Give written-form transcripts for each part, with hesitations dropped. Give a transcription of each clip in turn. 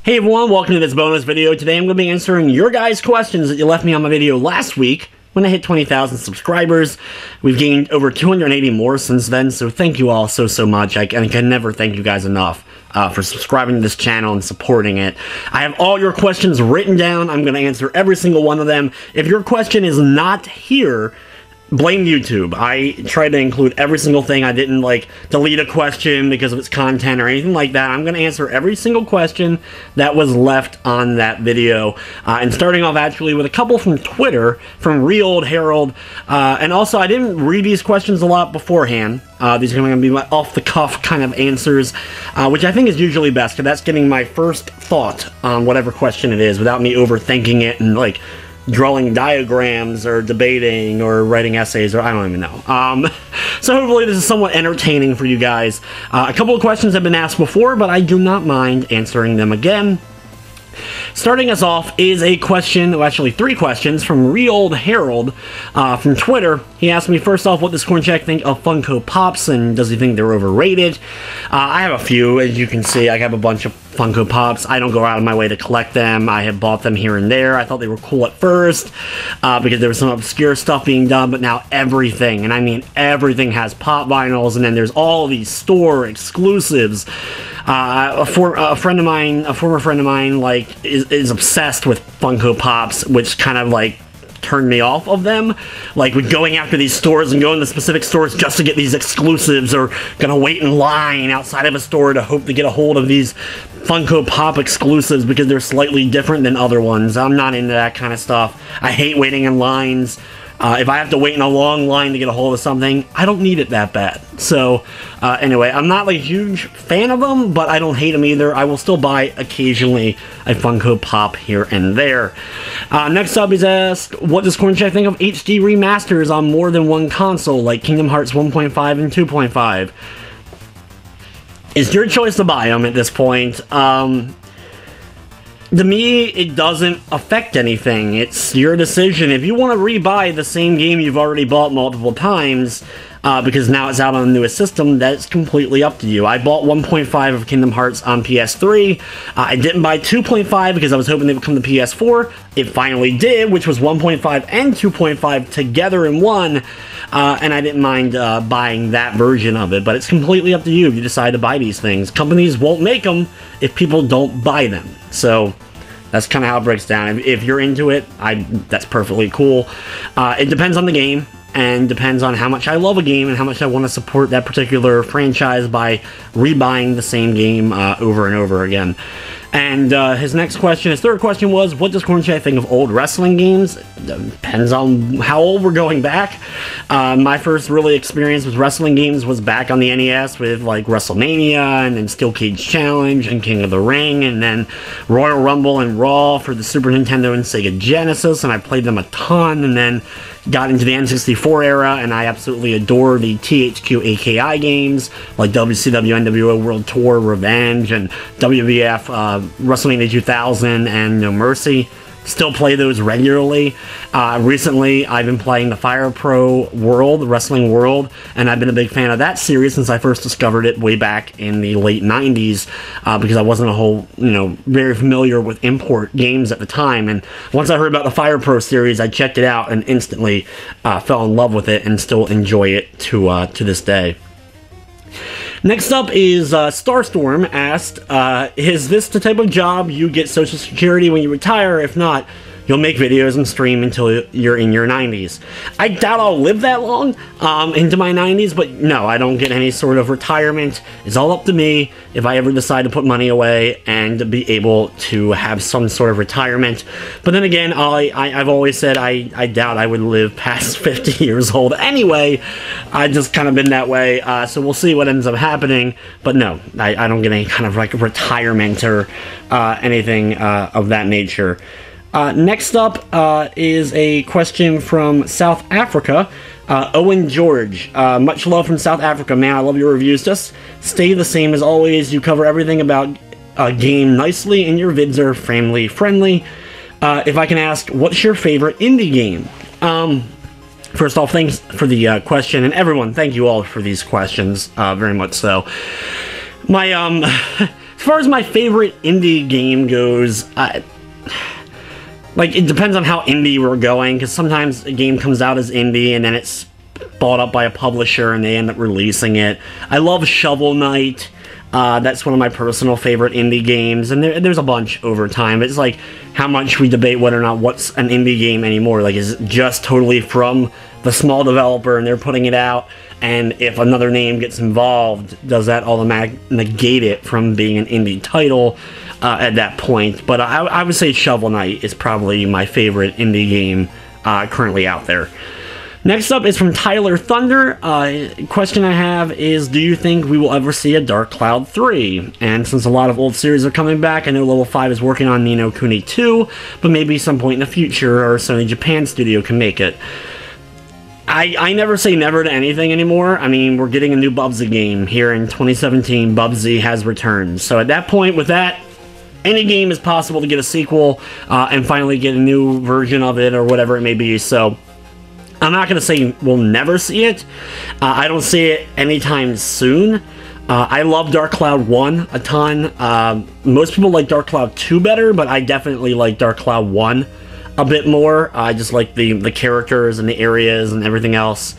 Hey everyone, welcome to this bonus video. Today I'm going to be answering your guys' questions that you left me on my video last week when I hit 20,000 subscribers. We've gained over 280 more since then, so thank you all so much. I can never thank you guys enough for subscribing to this channel and supporting it. I have all your questions written down. I'm going to answer every single one of them. If your question is not here, blame YouTube. I tried to include every single thing. I didn't, delete a question because of its content or anything like that. I'm going to answer every single question that was left on that video. And starting off, actually, with a couple from Twitter, from Real Old Harold. And also, I didn't read these questions a lot beforehand. These are going to be my off-the-cuff kind of answers, which I think is usually best, because that's getting my first thought on whatever question it is without me overthinking it and, drawing diagrams or debating or writing essays, or I don't even know. So hopefully this is somewhat entertaining for you guys. A couple of questions have been asked before, but I do not mind answering them again. Starting us off is a question, well, actually three questions, from Real Old Harold from Twitter. He asked me, first off, what does Cornshaq think of Funko Pops, and does he think they're overrated? I have a few, as you can see. I have a bunch of Funko Pops. I don't go out of my way to collect them. I have bought them here and there. I thought they were cool at first because there was some obscure stuff being done, but now everything, and I mean everything, has pop vinyls, and then there's all these store exclusives. A former friend of mine, is obsessed with Funko Pops, which kind of turned me off of them. With going after these stores and going to specific stores just to get these exclusives, or gonna wait in line outside of a store to hope to get a hold of these Funko Pop exclusives because they're slightly different than other ones. I'm not into that kind of stuff. I hate waiting in lines. If I have to wait in a long line to get a hold of something, I don't need it that bad. So, anyway, I'm not a huge fan of them, but I don't hate them either. I will still buy occasionally a Funko Pop here and there. Next up is asked, what does Cornshaq think of HD remasters on more than one console, like Kingdom Hearts 1.5 and 2.5? It's your choice to buy them at this point. To me, it doesn't affect anything. It's your decision. If you want to rebuy the same game you've already bought multiple times, because now it's out on the newest system, that's completely up to you. I bought 1.5 of Kingdom Hearts on PS3. I didn't buy 2.5 because I was hoping they would come to PS4. It finally did, which was 1.5 and 2.5 together in one, and I didn't mind buying that version of it, but it's completely up to you if you decide to buy these things. Companies won't make them if people don't buy them, so that's kind of how it breaks down. If you're into it, that's perfectly cool. It depends on the game, and depends on how much I love a game and how much I want to support that particular franchise by rebuying the same game over and over again. And his third question was, what does Cornshaq think of old wrestling games? Depends on how old we're going back. My first really experience with wrestling games was back on the NES with WrestleMania, and then Steel Cage Challenge, and King of the Ring, and then Royal Rumble and Raw for the Super Nintendo and Sega Genesis, and I played them a ton, and then got into the N64 era, and I absolutely adore the THQ AKI games, like WCW NWO World Tour, Revenge, and WWF WrestleMania 2000, and No Mercy. Still play those regularly. Recently, I've been playing the Fire Pro World, Wrestling World, and I've been a big fan of that series since I first discovered it way back in the late 90s, because I wasn't very familiar with import games at the time, and once I heard about the Fire Pro series, I checked it out and instantly fell in love with it and still enjoy it to this day. Next up is Starstorm asked, is this the type of job you get Social Security when you retire? If not, you'll make videos and stream until you're in your 90s. I doubt I'll live that long into my 90s, but no, I don't get any sort of retirement. It's all up to me if I ever decide to put money away and be able to have some sort of retirement. But then again, I've always said I doubt I would live past 50 years old anyway. I've just kind of been that way, so we'll see what ends up happening. But no, I don't get any kind of retirement or anything of that nature. Next up is a question from South Africa. Owen George. Much love from South Africa, man. I love your reviews. Just stay the same as always. You cover everything about a game nicely, and your vids are family friendly. If I can ask, what's your favorite indie game? First off, thanks for the question, and everyone, thank you all for these questions, very much so. My As far as my favorite indie game goes, like, it depends on how indie we're going, because sometimes a game comes out as indie and then it's bought up by a publisher and they end up releasing it. I love Shovel Knight. That's one of my personal favorite indie games, and there's a bunch over time. It's like how much we debate whether or not what's an indie game anymore. Like, is it just totally from the small developer and they're putting it out, and if another name gets involved, does that automatically negate it from being an indie title at that point? But I would say Shovel Knight is probably my favorite indie game currently out there. Next up is from Tyler Thunder. Question I have is, do you think we will ever see a Dark Cloud 3? And since a lot of old series are coming back, I know Level 5 is working on Ni no Kuni 2, but maybe some point in the future, or Sony Japan studio can make it. I never say never to anything anymore. I mean, we're getting a new Bubsy game here in 2017. Bubsy has returned. So at that point, with that, any game is possible to get a sequel and finally get a new version of it or whatever it may be. So I'm not going to say we'll never see it. I don't see it anytime soon. I love Dark Cloud 1 a ton. Most people like Dark Cloud 2 better, but I definitely like Dark Cloud 1 a bit more. I just like the characters and the areas and everything else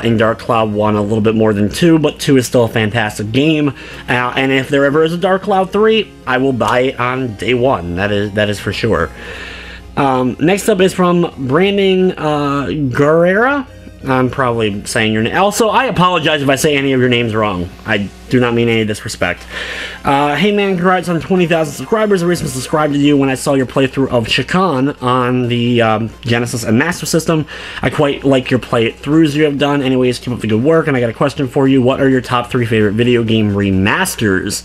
in Dark Cloud 1 a little bit more than 2, but 2 is still a fantastic game. And if there ever is a Dark Cloud 3, I will buy it on day one. That is for sure. Next up is from Brandon Guerrera. I'm probably saying your name. Also, I apologize if I say any of your names wrong. I do not mean any disrespect. Hey man, congrats on 20,000 subscribers. I recently subscribed to you when I saw your playthrough of Shakan on the Genesis and Master System. I quite like your playthroughs you have done. Anyways, keep up the good work. And I got a question for you. What are your top 3 favorite video game remasters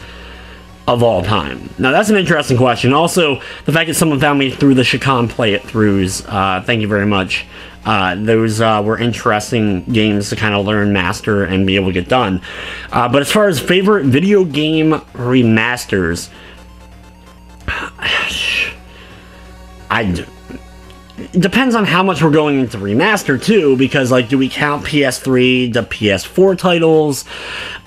of all time? Now, that's an interesting question. Also, the fact that someone found me through the Shakan playthroughs, thank you very much. Those were interesting games to kind of learn, master, and be able to get done. But as far as favorite video game remasters, it depends on how much we're going into remaster, too, because, like, do we count PS3 to PS4 titles?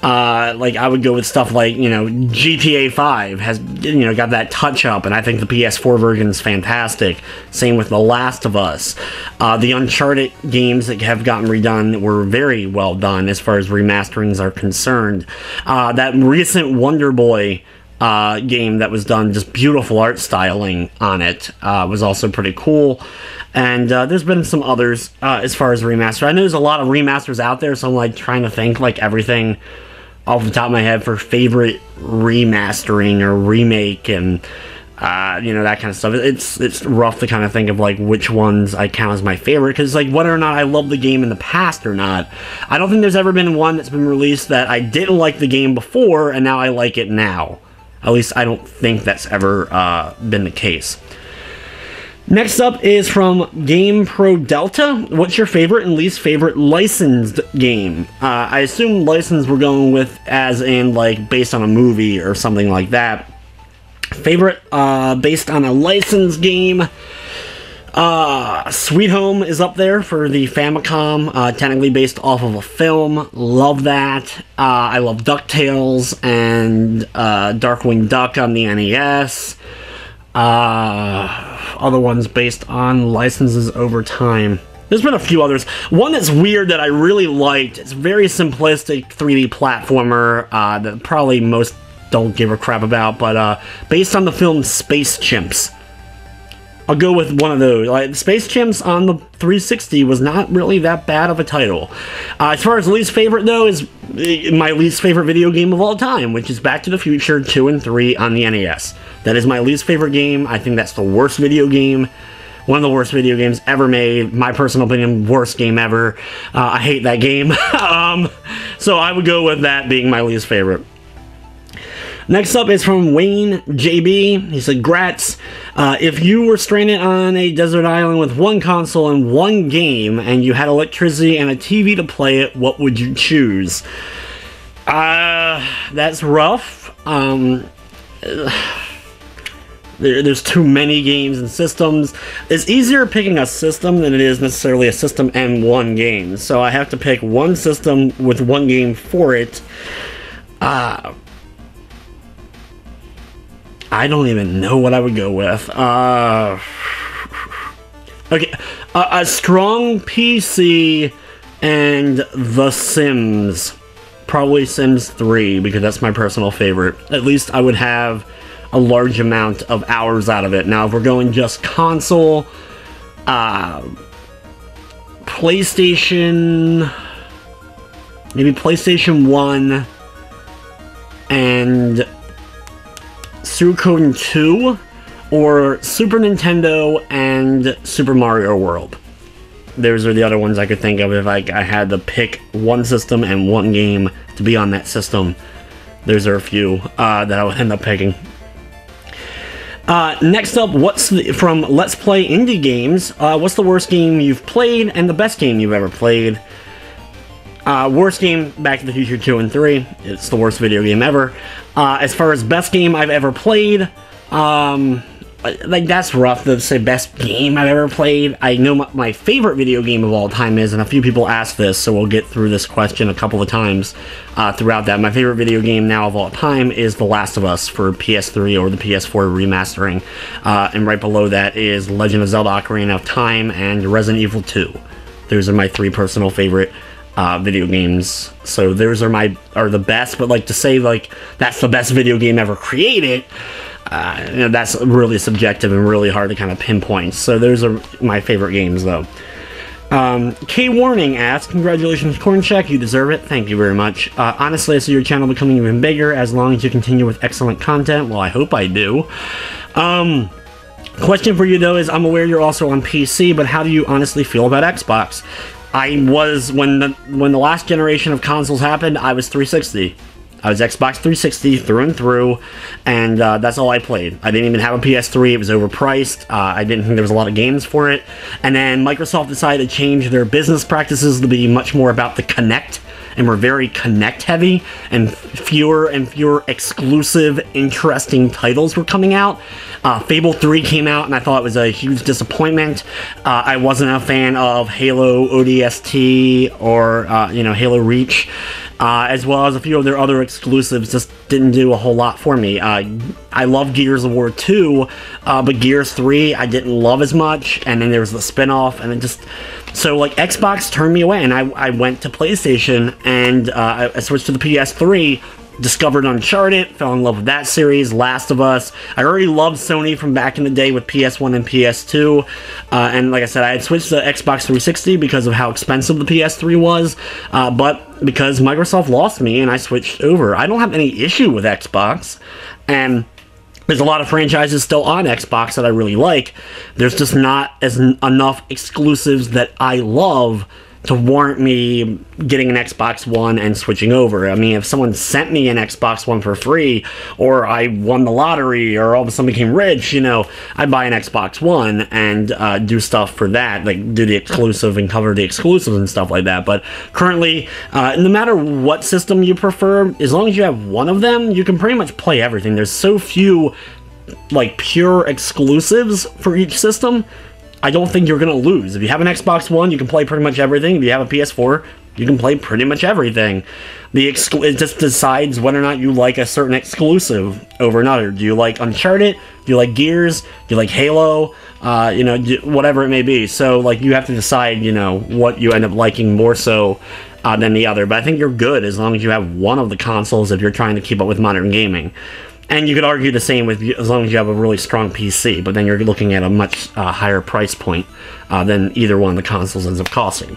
Like, I would go with stuff like, you know, GTA 5 has, you know, got that touch-up, and I think the PS4 version is fantastic. Same with The Last of Us. The Uncharted games that have gotten redone were very well done as far as remasterings are concerned. That recent Wonder Boy game that was done, just beautiful art styling on it, was also pretty cool. And there's been some others as far as remaster. I know there's a lot of remasters out there, so I'm like trying to think like everything off the top of my head for favorite remastering or remake, and you know, that kind of stuff. It's rough to kind of think of like which ones I count as my favorite, because like whether or not I love the game in the past or not, I don't think there's ever been one that's been released that I didn't like the game before and now I like it now. At least I don't think that's ever been the case. Next up is from Game Pro Delta. What's your favorite and least favorite licensed game? I assume licensed we're going with as in like based on a movie or something like that. Favorite based on a licensed game. Sweet Home is up there for the Famicom, technically based off of a film. Love that. I love DuckTales and Darkwing Duck on the NES. Other ones based on licenses over time. There's been a few others. One that's weird that I really liked. It's a very simplistic 3D platformer that probably most don't give a crap about, but based on the film Space Chimps. I'll go with one of those. Like, Space Chimps on the 360 was not really that bad of a title. As far as least favorite, though, is my least favorite video game of all time, which is Back to the Future 2 and 3 on the NES. That is my least favorite game. I think that's the worst video game. One of the worst video games ever made. My personal opinion, worst game ever. I hate that game. So I would go with that being my least favorite. Next up is from Wayne JB. He said, Grats. If you were stranded on a desert island with one console and one game, and you had electricity and a TV to play it, what would you choose? That's rough. There's too many games and systems. It's easier picking a system than it is necessarily a system and one game. So I have to pick one system with one game for it. I don't even know what I would go with. Okay, a strong PC and The Sims. Probably Sims 3, because that's my personal favorite. At least I would have a large amount of hours out of it. Now, if we're going just console, PlayStation... maybe PlayStation 1 and Suikoden 2, or Super Nintendo and Super Mario World. Those are the other ones I could think of if I had to pick one system and one game to be on that system. Those are a few that I would end up picking. Next up, from Let's Play Indie Games, what's the worst game you've played and the best game you've ever played? Worst game, Back to the Future 2 and 3. It's the worst video game ever. As far as best game I've ever played, like, that's rough to say best game I've ever played. I know my favorite video game of all time is, and a few people asked this, so we'll get through this question a couple of times throughout that. My favorite video game now of all time is The Last of Us for PS3 or the PS4 remastering. And right below that is Legend of Zelda Ocarina of Time and Resident Evil 2. Those are my three personal favorite video games. So those are the best, but like to say like that's the best video game ever created, you know, that's really subjective and really hard to kind of pinpoint. So those are my favorite games, though. K Warning asks, congratulations, Cornshaq, you deserve it. Thank you very much. Honestly, I see your channel becoming even bigger as long as you continue with excellent content. Well, I hope I do. Question for you, though, is I'm aware you're also on PC, but how do you honestly feel about Xbox? I was, when the last generation of consoles happened, I was 360. I was Xbox 360 through and through, and that's all I played. I didn't even have a PS3, it was overpriced, I didn't think there was a lot of games for it, and then Microsoft decided to change their business practices to be much more about the Kinect, and were very Kinect heavy, and fewer exclusive, interesting titles were coming out. Fable 3 came out, and I thought it was a huge disappointment. I wasn't a fan of Halo ODST or, you know, Halo Reach. As well as a few of their other exclusives just didn't do a whole lot for me. I love Gears of War 2, but Gears 3 I didn't love as much, and then there was the spin-off, and it just... So, like, Xbox turned me away, and I went to PlayStation, and I switched to the PS3, discovered Uncharted, fell in love with that series, Last of Us. I already loved Sony from back in the day with PS1 and PS2, and like I said, I had switched to Xbox 360 because of how expensive the PS3 was, but because Microsoft lost me and I switched over. I don't have any issue with Xbox, and there's a lot of franchises still on Xbox that I really like. There's just not enough exclusives that I love to warrant me getting an Xbox One and switching over. I mean, if someone sent me an Xbox One for free, or I won the lottery, or all of a sudden became rich, you know, I'd buy an Xbox One and do stuff for that, like do the exclusive and cover the exclusives and stuff like that. But currently, no matter what system you prefer, as long as you have one of them, you can pretty much play everything. There's so few, like, pure exclusives for each system. I don't think you're going to lose. If you have an Xbox One, you can play pretty much everything. If you have a PS4, you can play pretty much everything. It just decides whether or not you like a certain exclusive over another. Do you like Uncharted? Do you like Gears? Do you like Halo? You know, whatever it may be. So, like, you have to decide, you know, what you end up liking more so than the other. But I think you're good as long as you have one of the consoles if you're trying to keep up with modern gaming. And you could argue the same with as long as you have a really strong PC, but then you're looking at a much higher price point than either one of the consoles ends up costing.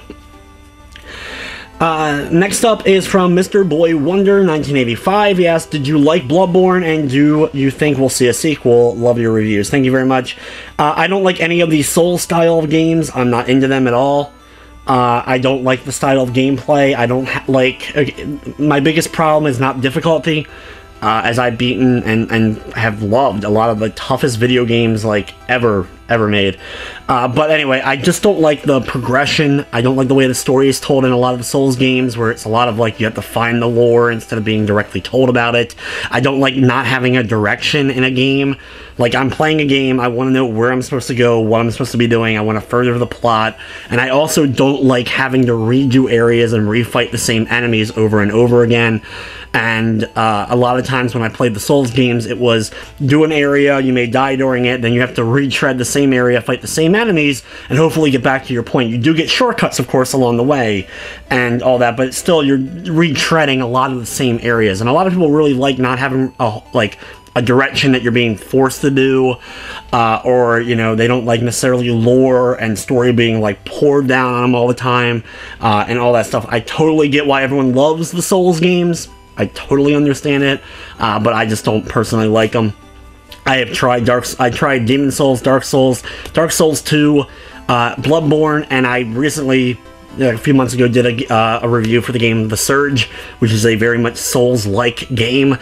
Next up is from Mr. Boy Wonder 1985. He asked, did you like Bloodborne, and do you think we'll see a sequel? Love your reviews. Thank you very much. I don't like any of these Soul style of games. I'm not into them at all. I don't like the style of gameplay. I don't like... my biggest problem is not difficulty. As I've beaten and have loved a lot of the toughest video games, like, ever ever made. But anyway, I just don't like the progression. I don't like the way the story is told in a lot of the Souls games, where it's a lot of like you have to find the lore instead of being directly told about it. I don't like not having a direction in a game. Like, I'm playing a game, I want to know where I'm supposed to go, what I'm supposed to be doing, I want to further the plot, and I also don't like having to redo areas and refight the same enemies over and over again. And a lot of times when I played the Souls games, it was do an area, you may die during it, then you have to retread the same area, fight the same enemies, and hopefully get back to your point. You do get shortcuts, of course, along the way, and all that, but still, you're retreading a lot of the same areas. And a lot of people really like not having, a direction that you're being forced to do, or, you know, they don't like necessarily lore and story being, like, poured down on them all the time, and all that stuff. I totally get why everyone loves the Souls games. I totally understand it, but I just don't personally like them. I tried Demon Souls, Dark Souls 2, Bloodborne, and I recently, a few months ago, did a review for the game The Surge, which is a very much Souls-like game,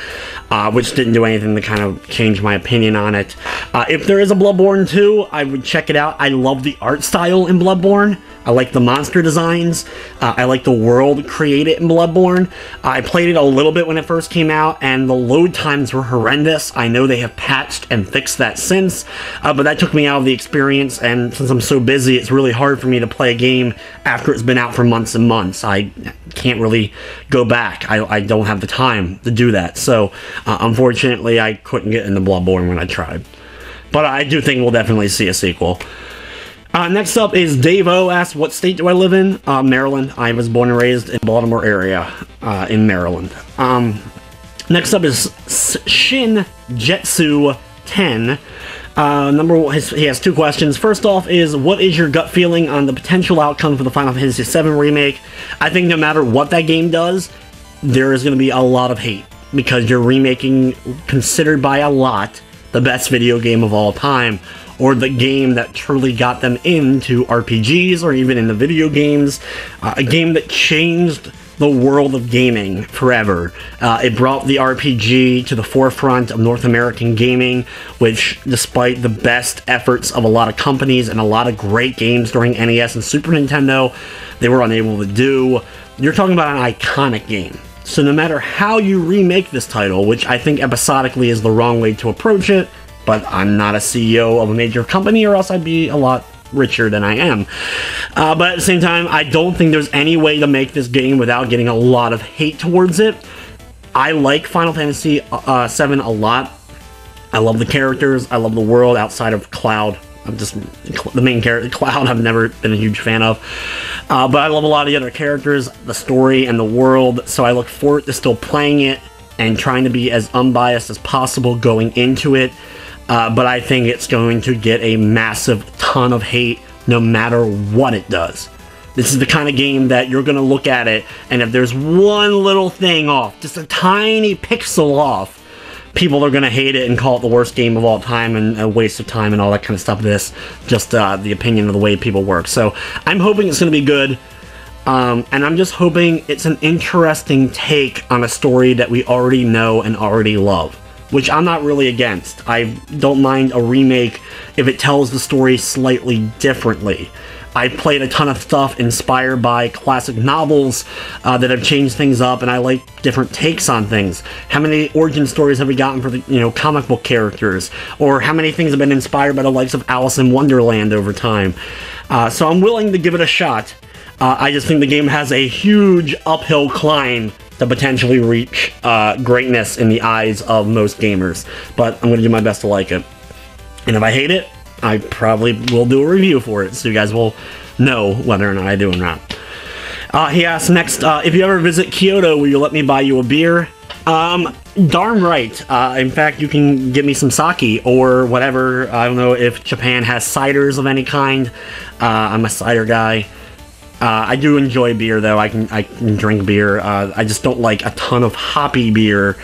which didn't do anything to kind of change my opinion on it. If there is a Bloodborne 2, I would check it out. I love the art style in Bloodborne. I like the monster designs. I like the world created in Bloodborne. I played it a little bit when it first came out, and the load times were horrendous. I know they have patched and fixed that since, but that took me out of the experience, and since I'm so busy, it's really hard for me to play a game after it's been out for months and months. I can't really go back. I don't have the time to do that, so unfortunately, I couldn't get into Bloodborne when I tried. But I do think we'll definitely see a sequel. Next up is Dave O asks, what state do I live in? Maryland. I was born and raised in Baltimore area, in Maryland. Next up is Shin Jetsu 10. He has two questions. First off is, what is your gut feeling on the potential outcome for the Final Fantasy VII Remake? I think no matter what that game does, there is going to be a lot of hate, because you're remaking, considered by a lot, the best video game of all time, or the game that truly got them into RPGs, or even into video games, a game that changed the world of gaming forever. It brought the RPG to the forefront of North American gaming, which, despite the best efforts of a lot of companies and a lot of great games during NES and Super Nintendo, they were unable to do. You're talking about an iconic game. So no matter how you remake this title, which I think episodically is the wrong way to approach it, but I'm not a CEO of a major company, or else I'd be a lot richer than I am. But at the same time, I don't think there's any way to make this game without getting a lot of hate towards it. I like Final Fantasy VII a lot. I love the characters, I love the world outside of Cloud. I'm just, the main character, Cloud, I've never been a huge fan of. But I love a lot of the other characters, the story, and the world, so I look forward to still playing it and trying to be as unbiased as possible going into it. But I think it's going to get a massive ton of hate no matter what it does. This is the kind of game that you're going to look at it, and if there's one little thing off, just a tiny pixel off, people are going to hate it and call it the worst game of all time and a waste of time and all that kind of stuff. This, just the opinion of the way people work. So I'm hoping it's going to be good. And I'm just hoping it's an interesting take on a story that we already know and already love, which I'm not really against. I don't mind a remake if it tells the story slightly differently. I've played a ton of stuff inspired by classic novels that have changed things up, and I like different takes on things. How many origin stories have we gotten for the comic book characters? Or how many things have been inspired by the likes of Alice in Wonderland over time? So I'm willing to give it a shot. I just think the game has a huge uphill climb to potentially reach greatness in the eyes of most gamers. But I'm going to do my best to like it. And if I hate it, I probably will do a review for it, so you guys will know whether or not I do or not. He asks next, if you ever visit Kyoto, will you let me buy you a beer? Darn right. In fact, you can give me some sake or whatever. I don't know if Japan has ciders of any kind. I'm a cider guy. I do enjoy beer, though. I can drink beer. I just don't like a ton of hoppy beer.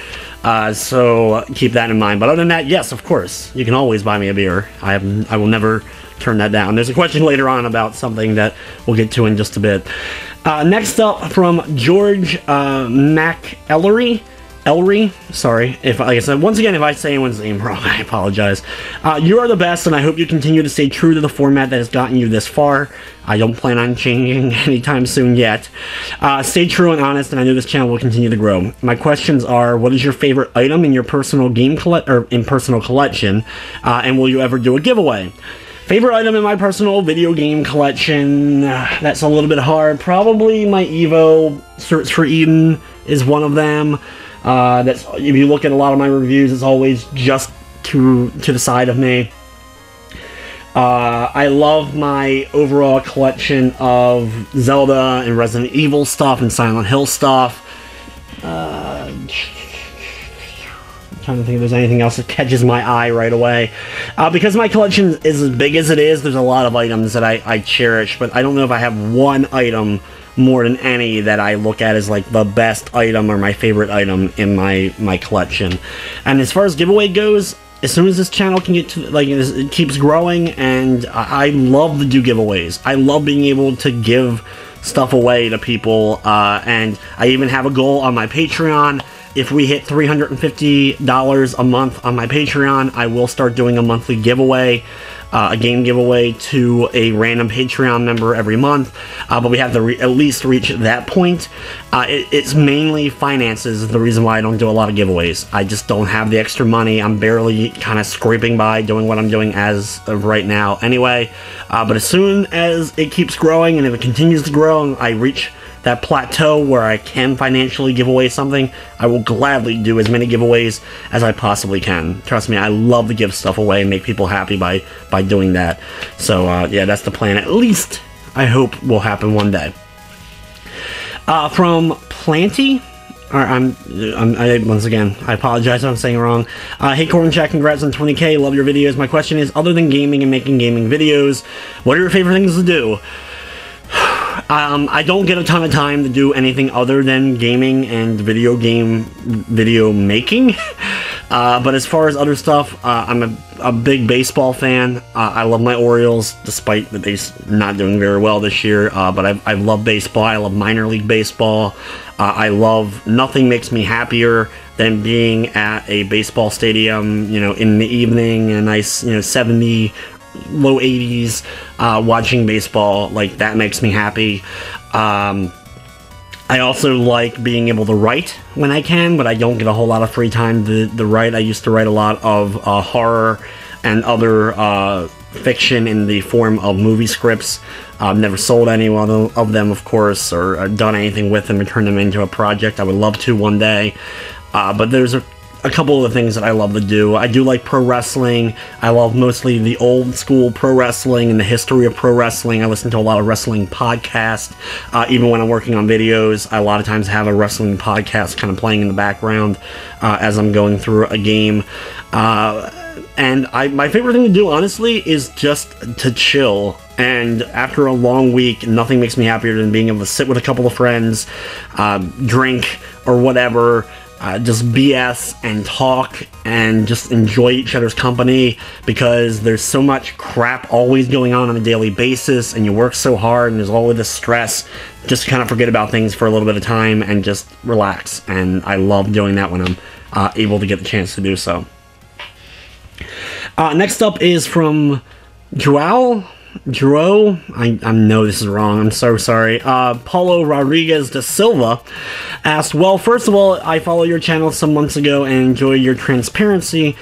So keep that in mind. But other than that, yes, of course, you can always buy me a beer. I will never turn that down. There's a question later on about something that we'll get to in just a bit. Next up from George McEllery. Elry, sorry, if, like I said, once again, if I say anyone's name wrong, I apologize. You are the best, and I hope you continue to stay true to the format that has gotten you this far. I don't plan on changing anytime soon yet. Stay true and honest, and I know this channel will continue to grow. My questions are, what is your favorite item in your personal collection, and will you ever do a giveaway? Favorite item in my personal video game collection, that's a little bit hard. Probably my Evo Search for Eden is one of them. That's, if you look at a lot of my reviews, it's always just to the side of me. I love my overall collection of Zelda and Resident Evil stuff and Silent Hill stuff. I'm trying to think if there's anything else that catches my eye right away. Because my collection is as big as it is, there's a lot of items that I cherish, but I don't know if I have one item more than any that I look at as like the best item or my favorite item in my collection. And as far as giveaway goes, as soon as this channel can get to, like, it keeps growing, and I love to do giveaways. I love being able to give stuff away to people, and I even have a goal on my Patreon. If we hit $350 a month on my Patreon, I will start doing a monthly giveaway, a game giveaway to a random Patreon member every month, but we have to at least reach that point. It's mainly finances, the reason why I don't do a lot of giveaways. I just don't have the extra money. I'm barely kind of scraping by doing what I'm doing as of right now anyway, but as soon as it keeps growing, and if it continues to grow and I reach that plateau where I can financially give away something, I will gladly do as many giveaways as I possibly can. Trust me, I love to give stuff away and make people happy by doing that. So yeah, that's the plan. At least I hope will happen one day. From Planty, once again, I apologize if I'm saying it wrong. Hey Cornshaq, congrats on 20k, love your videos. My question is, other than gaming and making gaming videos, what are your favorite things to do? I don't get a ton of time to do anything other than gaming and video making. But as far as other stuff, I'm a big baseball fan. I love my Orioles, despite that they're not doing very well this year. But I love baseball. I love minor league baseball. Nothing makes me happier than being at a baseball stadium, you know, in the evening, a nice, you know, 70, low 80s, watching baseball. Like, that makes me happy. I also like being able to write when I can, but I don't get a whole lot of free time to write. I used to write a lot of horror and other fiction in the form of movie scripts. I've never sold any of them, of course, or done anything with them and turned them into a project. I would love to one day. But there's a couple of the things that I love to do. I do like pro wrestling. I love mostly the old school pro wrestling and the history of pro wrestling. I listen to a lot of wrestling podcasts. Even when I'm working on videos, I a lot of times have a wrestling podcast kind of playing in the background as I'm going through a game. And my favorite thing to do, honestly, is just to chill. And after a long week, nothing makes me happier than being able to sit with a couple of friends, drink or whatever, just BS and talk and just enjoy each other's company, because there's so much crap always going on a daily basis, and you work so hard and there's all of this stress. Just kind of forget about things for a little bit of time and just relax, and I love doing that when I'm able to get the chance to do so. Next up is from Joao, I know this is wrong, I'm so sorry. Paulo Rodriguez da Silva asked, well, first of all, I follow your channel some months ago and enjoy your transparency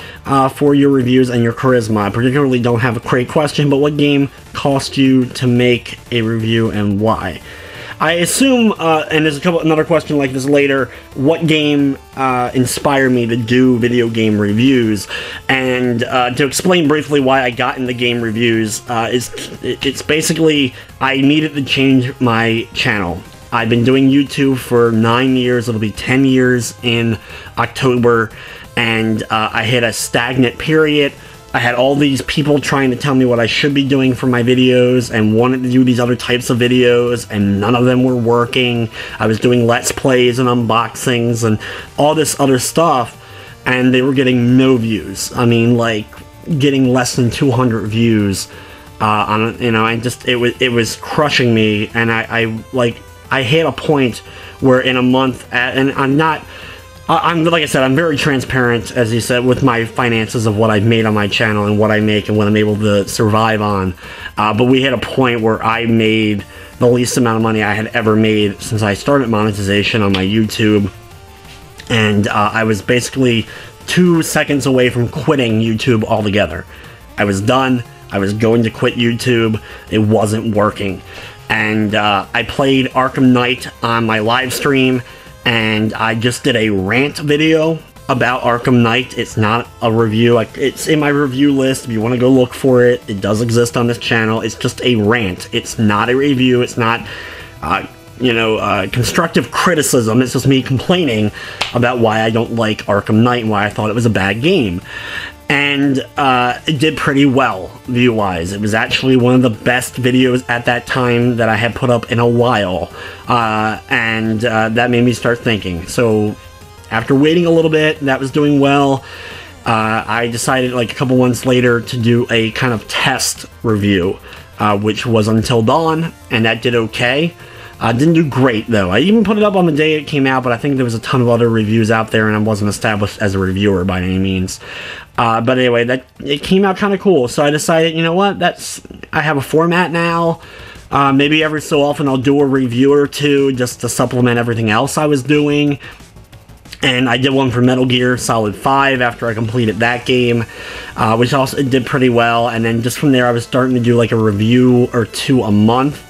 for your reviews and your charisma. I particularly don't have a great question, but what game cost you to make a review and why? I assume, and there's another question like this later, what game inspired me to do video game reviews? And to explain briefly why I got into game reviews, it's basically I needed to change my channel. I've been doing YouTube for 9 years, it'll be 10 years in October, and I hit a stagnant period. I had all these people trying to tell me what I should be doing for my videos and wanted to do these other types of videos, and none of them were working. I was doing Let's Plays and unboxings and all this other stuff, and they were getting no views. I mean, like, getting less than 200 views on, you know, it was crushing me, and I hit a point where in a month, and I'm like I said, I'm very transparent, as you said, with my finances of what I've made on my channel and what I make and what I'm able to survive on. But we hit a point where I made the least amount of money I had ever made since I started monetization on my YouTube, and I was basically 2 seconds away from quitting YouTube altogether. I was done. I was going to quit YouTube. It wasn't working. And I played Arkham Knight on my live stream, and I just did a rant video about Arkham Knight. It's not a review. It's in my review list. If you want to go look for it, it does exist on this channel. It's just a rant. It's not a review. It's not, constructive criticism. It's just me complaining about why I don't like Arkham Knight and why I thought it was a bad game. And it did pretty well, view-wise. It was actually one of the best videos at that time that I had put up in a while. And that made me start thinking. So, after waiting a little bit, that was doing well. I decided, like, a couple months later to do a kind of test review, which was Until Dawn, and that did okay. Didn't do great, though. I even put it up on the day it came out, but I think there was a ton of other reviews out there, and I wasn't established as a reviewer by any means. But anyway, it came out kind of cool, so I decided, you know what, I have a format now. Maybe every so often I'll do a review or two just to supplement everything else I was doing. And I did one for Metal Gear Solid 5 after I completed that game, which also did pretty well. And then just from there, I was starting to do like a review or two a month,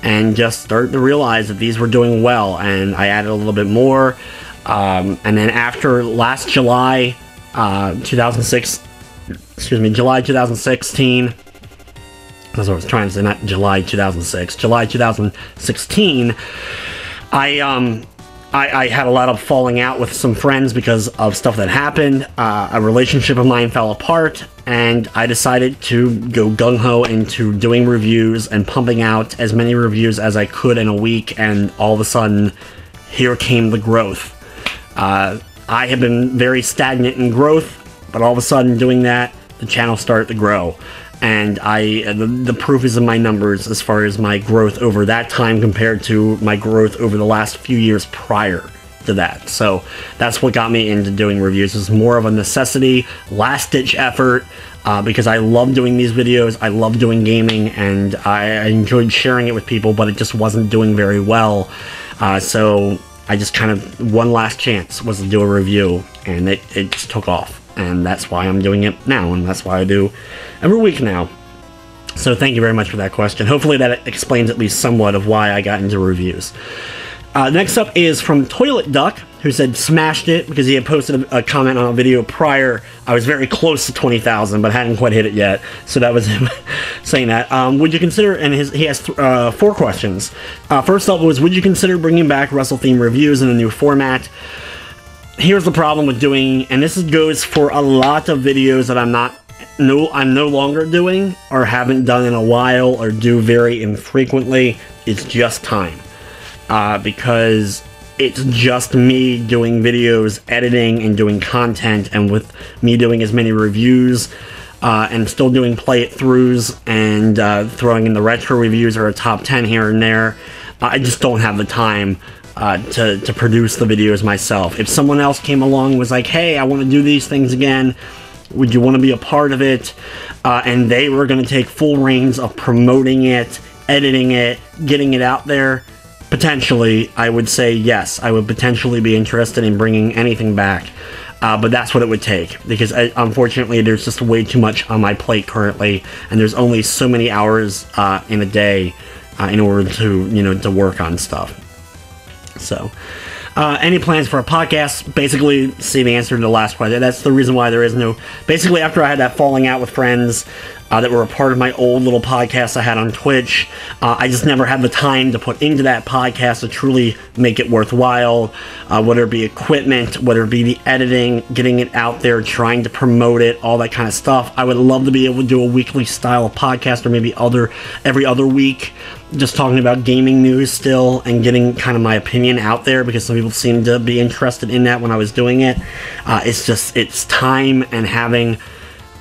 and just started to realize that these were doing well, and I added a little bit more. And then after last July 2016, that's what I was trying to say, not July 2006, July 2016, I had a lot of falling out with some friends because of stuff that happened. A relationship of mine fell apart, and I decided to go gung-ho into doing reviews and pumping out as many reviews as I could in a week, and all of a sudden, here came the growth. I have been very stagnant in growth, but all of a sudden doing that, the channel started to grow. And the proof is in my numbers as far as my growth over that time compared to my growth over the last few years prior to that. So that's what got me into doing reviews. It was more of a necessity, last-ditch effort, because I love doing these videos, I love doing gaming, and I enjoyed sharing it with people, but it just wasn't doing very well. So I just kind of, one last chance was to do a review, and it just took off. And that's why I'm doing it now, and that's why I do every week now. So thank you very much for that question. Hopefully that explains at least somewhat of why I got into reviews. Next up is from Toilet Duck, who said smashed it because he had posted a comment on a video prior. I was very close to 20,000, but hadn't quite hit it yet. So that was him saying that. Would you consider, and he has 4 questions. First up was, would you consider bringing back Wrestle-themed reviews in a new format? Here's the problem with doing, and this goes for a lot of videos that I'm no longer doing, or haven't done in a while, or do very infrequently. It's just time. Because it's just me doing videos, editing, and doing content, and with me doing as many reviews, and still doing play-it-throughs, and throwing in the retro reviews or a top 10 here and there, I just don't have the time to produce the videos myself. If someone else came along and was like, hey, I want to do these things again, would you want to be a part of it? And they were going to take full reins of promoting it, editing it, getting it out there, potentially, I would say yes. I would potentially be interested in bringing anything back. But that's what it would take, because unfortunately there's just way too much on my plate currently, and there's only so many hours in a day in order to, to work on stuff. So, any plans for a podcast? Basically, see the answer to the last question. That's the reason why there is no... Basically, after I had that falling out with friends that were a part of my old little podcast I had on Twitch, I just never had the time to put into that podcast to truly make it worthwhile, whether it be equipment, whether it be the editing, getting it out there, trying to promote it, all that kind of stuff. I would love to be able to do a weekly style of podcast, or maybe every other week, just talking about gaming news still, and getting kind of my opinion out there, because some people seem to be interested in that when I was doing it. It's time and having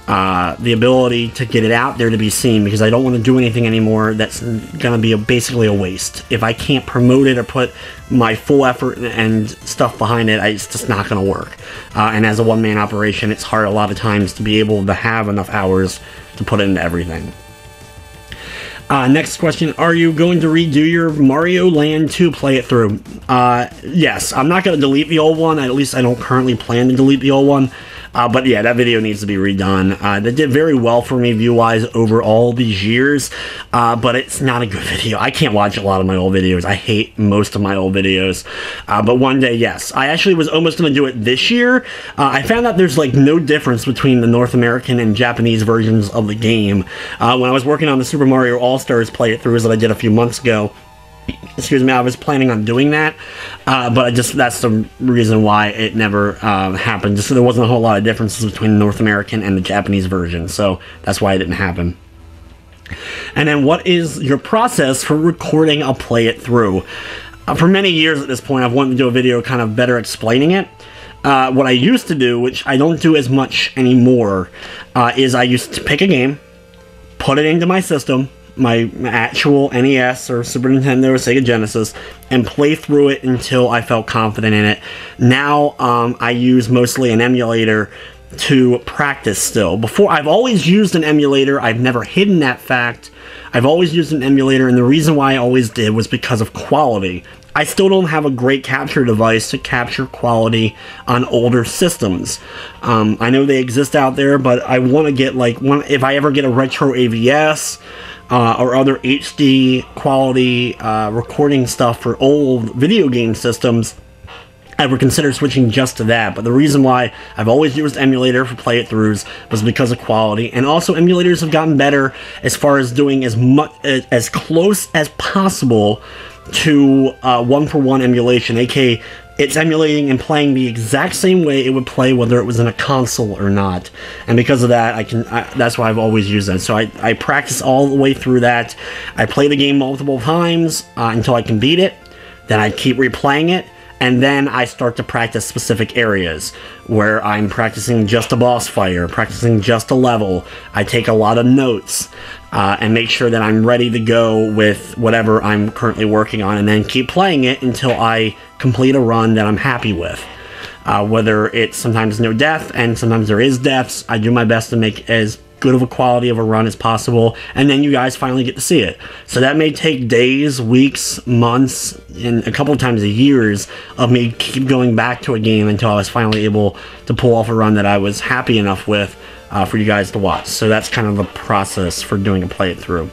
the ability to get it out there to be seen, because I don't want to do anything anymore that's going to be basically a waste. If I can't promote it or put my full effort and stuff behind it, it's just not going to work. And as a one-man operation, it's hard a lot of times to be able to have enough hours to put into everything. Next question, are you going to redo your Mario Land 2 play it through? Yes, I'm not going to delete the old one. At least I don't currently plan to delete the old one. But yeah, that video needs to be redone. That did very well for me view-wise over all these years, but it's not a good video. I can't watch a lot of my old videos. I hate most of my old videos. But one day, yes. I actually was almost going to do it this year. I found out there's like no difference between the North American and Japanese versions of the game. When I was working on the Super Mario All-Stars play-throughs that I did a few months ago, excuse me, I was planning on doing that, but that's the reason why it never happened. Just so there wasn't a whole lot of differences between the North American and the Japanese version, so that's why it didn't happen. And then, what is your process for recording a play it through? For many years at this point, I've wanted to do a video kind of better explaining it. What I used to do, which I don't do as much anymore, is I used to pick a game, put it into my system, my actual NES or Super Nintendo or Sega Genesis, and play through it until I felt confident in it. Now I use mostly an emulator to practice still. Before, I've always used an emulator. I've never hidden that fact. I've always used an emulator, and the reason why I always did was because of quality. I still don't have a great capture device to capture quality on older systems. I know they exist out there, but I want to get like one. If I ever get a retro AVS, or other HD quality recording stuff for old video game systems, I would consider switching just to that. But the reason why I've always used emulator for play-it-throughs was because of quality, and also emulators have gotten better as far as doing as close as possible to one-for-one emulation, aka it's emulating and playing the exact same way it would play whether it was in a console or not. And because of that, that's why I've always used that. So I practice all the way through that. I play the game multiple times until I can beat it. Then I keep replaying it. And then I start to practice specific areas where I'm practicing just a boss fight or practicing just a level. I take a lot of notes and make sure that I'm ready to go with whatever I'm currently working on, and then keep playing it until I complete a run that I'm happy with. Whether it's sometimes no death and sometimes there is deaths, I do my best to make as good of a quality of a run as possible, and then you guys finally get to see it. So that may take days, weeks, months, and a couple of times years of me keep going back to a game until I was finally able to pull off a run that I was happy enough with for you guys to watch. So that's kind of the process for doing a play it through.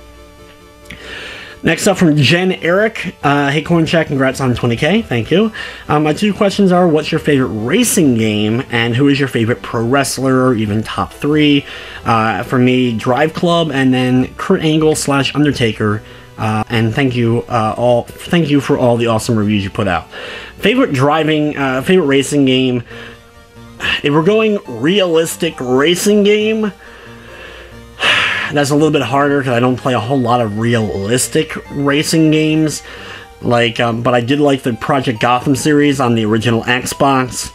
Next up from Jen Eric. Hey Cornshaq, congrats on 20k. Thank you. My two questions are, what's your favorite racing game, and who is your favorite pro wrestler, or even top three? For me, Drive Club, and then Kurt Angle / Undertaker. And thank you for all the awesome reviews you put out. Favorite racing game. If we're going realistic racing game, that's a little bit harder because I don't play a whole lot of realistic racing games. Like, but I did like the Project Gotham series on the original Xbox.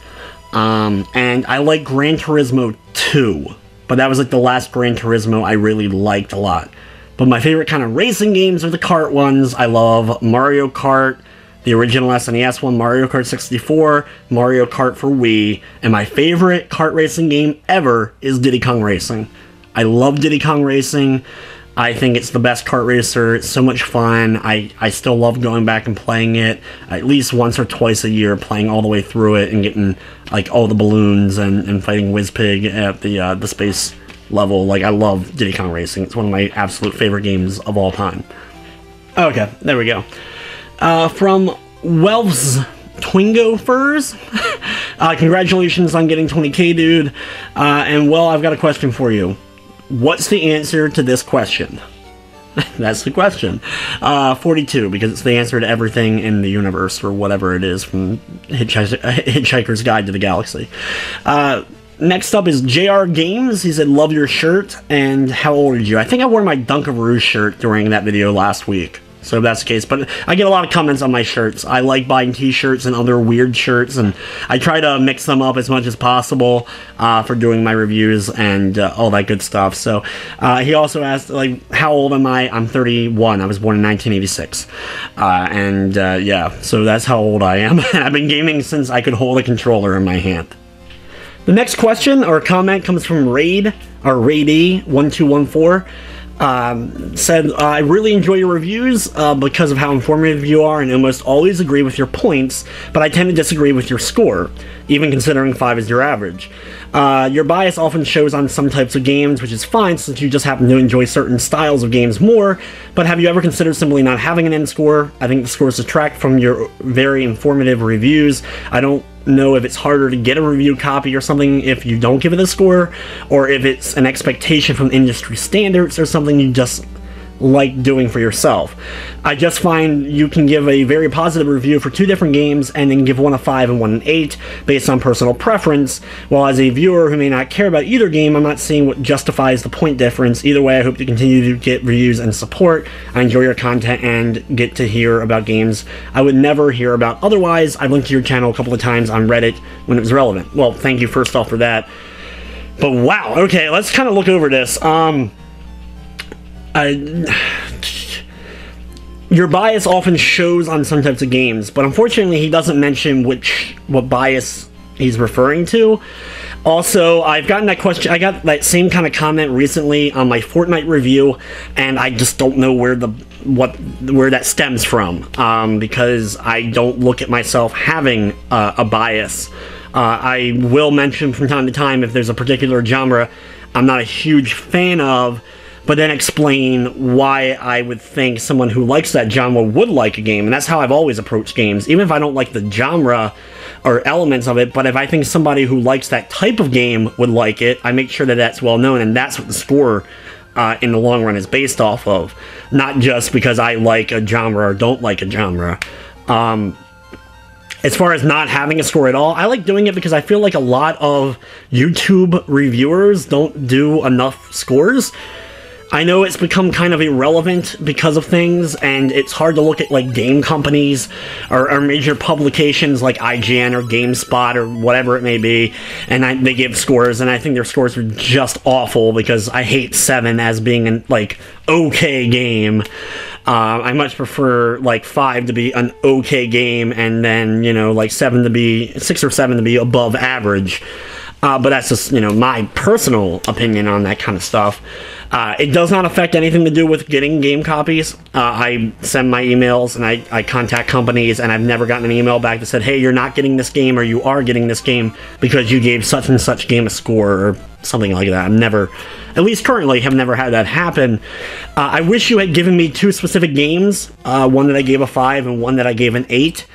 And I like Gran Turismo 2. But that was like the last Gran Turismo I really liked a lot. But my favorite kind of racing games are the kart ones. I love Mario Kart, the original SNES one, Mario Kart 64, Mario Kart for Wii, and my favorite kart racing game ever is Diddy Kong Racing. I love Diddy Kong Racing. I think it's the best kart racer. It's so much fun. I still love going back and playing it at least once or twice a year, playing all the way through it and getting like all the balloons and fighting Whizpig at the space level. Like, I love Diddy Kong Racing. It's one of my absolute favorite games of all time. Okay, there we go. From Welf's Twingo Furs. Congratulations on getting 20k, dude. And well, I've got a question for you. What's the answer to this question? That's the question. 42, because it's the answer to everything in the universe, or whatever it is, from Hitchhiker's Guide to the Galaxy. Next up is JR Games. He said, love your shirt, and how old are you? I think I wore my Dunkaroos shirt during that video last week. So if that's the case, but I get a lot of comments on my shirts. I like buying t-shirts and other weird shirts, and I try to mix them up as much as possible for doing my reviews and all that good stuff. So he also asked, like, how old am I? I'm 31. I was born in 1986. Yeah, so that's how old I am. I've been gaming since I could hold a controller in my hand. The next question or comment comes from Raid1214. Said, I really enjoy your reviews because of how informative you are and almost always agree with your points, but I tend to disagree with your score, even considering 5 is your average. Your bias often shows on some types of games, which is fine since you just happen to enjoy certain styles of games more, but have you ever considered simply not having an end score? I think the scores detract from your very informative reviews. I don't know if it's harder to get a review copy or something if you don't give it a score, or if it's an expectation from industry standards or something you just like doing for yourself. I just find you can give a very positive review for 2 different games and then give one a 5 and one an 8 based on personal preference, while as a viewer who may not care about either game, I'm not seeing what justifies the point difference. Either way, I hope to continue to get reviews and support. I enjoy your content and get to hear about games I would never hear about otherwise. I've linked to your channel a couple of times on Reddit when it was relevant. Well, thank you first off for that. But wow, okay, let's kind of look over this. Your bias often shows on some types of games, but unfortunately he doesn't mention what bias he's referring to. Also, I've gotten that question, I got that same kind of comment recently on my Fortnite review, and I just don't know where that stems from, because I don't look at myself having a bias. I will mention from time to time if there's a particular genre I'm not a huge fan of, but then explain why I would think someone who likes that genre would like a game. And that's how I've always approached games, even if I don't like the genre or elements of it. But if I think somebody who likes that type of game would like it, I make sure that that's well known, and that's what the score in the long run is based off of, not just because I like a genre or don't like a genre. As far as not having a score at all, I like doing it because I feel like a lot of YouTube reviewers don't do enough scores. I know it's become kind of irrelevant because of things, and it's hard to look at, like, game companies or major publications like IGN or GameSpot or whatever it may be, and they give scores, and I think their scores are just awful because I hate 7 as being an, like, okay game. I much prefer, like, 5 to be an okay game, and then, you know, like 6 or 7 to be above average. But that's just, you know, my personal opinion on that kind of stuff. It does not affect anything to do with getting game copies. I send my emails and I contact companies, and I've never gotten an email back that said, hey, you're not getting this game, or you are getting this game because you gave such and such game a score, or something like that. I've never, at least currently, have never had that happen. I wish you had given me 2 specific games, one that I gave a 5 and one that I gave an 8.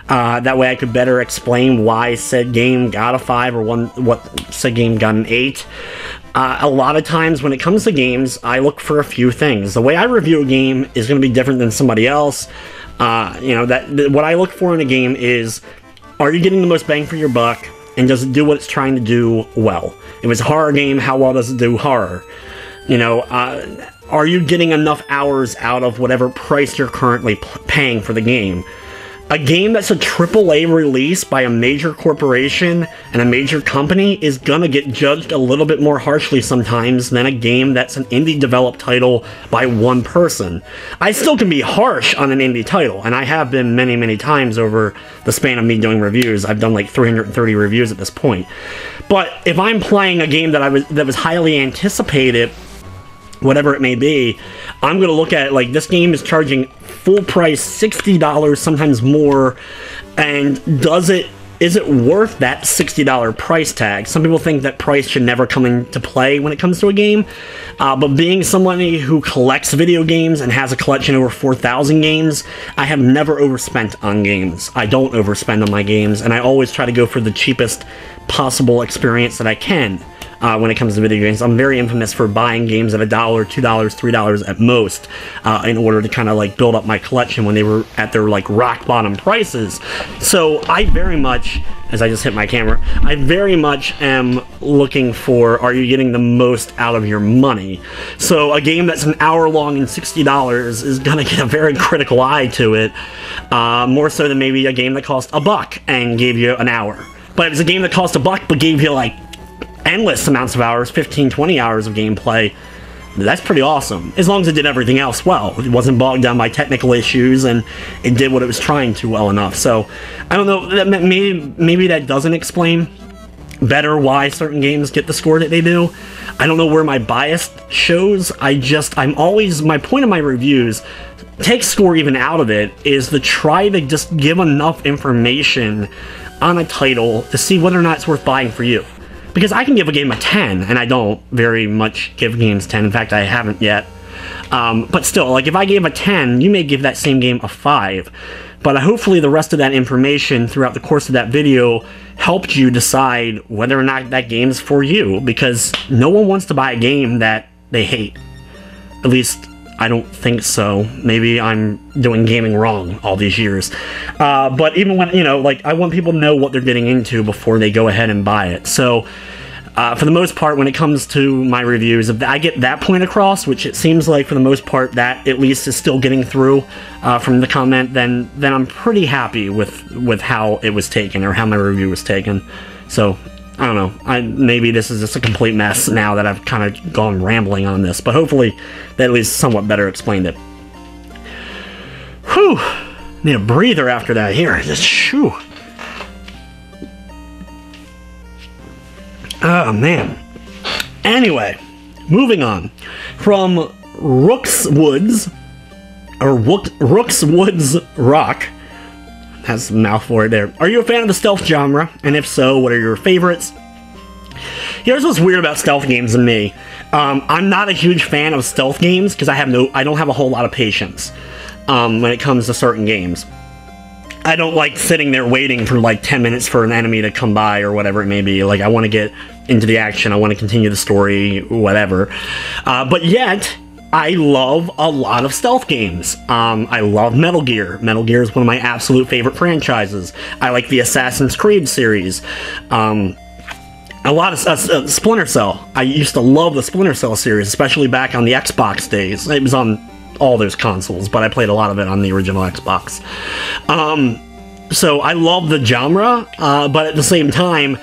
That way I could better explain why said game got a 5 or what said game got an 8. A lot of times when it comes to games, I look for a few things. The way I review a game is going to be different than somebody else. You know, what I look for in a game is, are you getting the most bang for your buck, and does it do what it's trying to do well? If it's a horror game, how well does it do horror? You know, are you getting enough hours out of whatever price you're currently paying for the game? A game that's a AAA release by a major corporation and a major company is gonna get judged a little bit more harshly sometimes than a game that's an indie developed title by one person. I still can be harsh on an indie title, and I have been many, many times over the span of me doing reviews. I've done like 330 reviews at this point. But if I'm playing a game that was highly anticipated, whatever it may be, I'm going to look at it like, this game is charging full price $60, sometimes more, and is it worth that $60 price tag? Some people think that price should never come into play when it comes to a game, but being somebody who collects video games and has a collection of over 4,000 games, I have never overspent on games. I don't overspend on my games, and I always try to go for the cheapest possible experience that I can. When it comes to video games, I'm very infamous for buying games at $1, $2, $3 at most, in order to kind of like build up my collection when they were at their like rock bottom prices. So I very much as I just hit my camera. I very much am looking for, are you getting the most out of your money? So a game that's an hour long and $60 is gonna get a very critical eye to it, more so than maybe a game that cost $1 and gave you an hour. But if it's a game that cost $1 but gave you like endless amounts of hours, 15, 20 hours of gameplay, that's pretty awesome. As long as it did everything else well. It wasn't bogged down by technical issues, and it did what it was trying to well enough. So, I don't know, maybe that doesn't explain better why certain games get the score that they do. I don't know where my bias shows. I'm always, my point of my reviews, take score even out of it, is to try to just give enough information on a title to see whether or not it's worth buying for you. Because I can give a game a 10, and I don't very much give games 10. In fact, I haven't yet. But still, like, if I gave a 10, you may give that same game a 5. But hopefully the rest of that information throughout the course of that video helped you decide whether or not that game is for you. Because no one wants to buy a game that they hate. At least, I don't think so. Maybe I'm doing gaming wrong all these years. But even when, you know, like, I want people to know what they're getting into before they go ahead and buy it. So, for the most part, when it comes to my reviews, if I get that point across, which it seems like for the most part that at least is still getting through from the comment, then I'm pretty happy with how it was taken, or how my review was taken. So, I don't know, maybe this is just a complete mess now that I've kind of gone rambling on this, but hopefully that at least somewhat better explained it. Whew! Need a breather after that here. Just shoo. Oh, man. Anyway, moving on. From Rookswoods Rock, has a mouthful right there. Are you a fan of the stealth genre? And if so, what are your favorites? Here's what's weird about stealth games and me. I'm not a huge fan of stealth games because I don't have a whole lot of patience when it comes to certain games. I don't like sitting there waiting for like 10 minutes for an enemy to come by or whatever it may be. Like, I want to get into the action, I want to continue the story, whatever. But yet, I love a lot of stealth games. I love Metal Gear. Metal Gear is one of my absolute favorite franchises. I like the Assassin's Creed series. A lot of Splinter Cell. I used to love the Splinter Cell series, especially back on the Xbox days. It was on all those consoles, but I played a lot of it on the original Xbox. So I love the genre, but at the same time,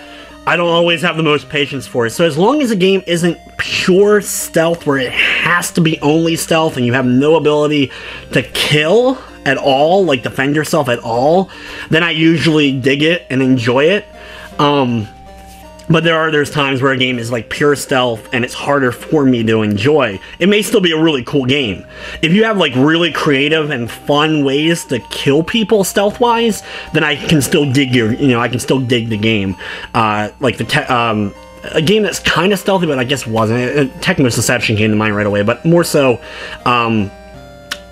I don't always have the most patience for it. So as long as a game isn't pure stealth, where it has to be only stealth and you have no ability to kill at all, like defend yourself at all, then I usually dig it and enjoy it. But there's times where a game is like pure stealth and it's harder for me to enjoy. It may still be a really cool game. If you have like really creative and fun ways to kill people stealth-wise, then I can still dig I can still dig the game. Like a game that's kind of stealthy, but I guess wasn't. Techno's Deception came to mind right away, but more so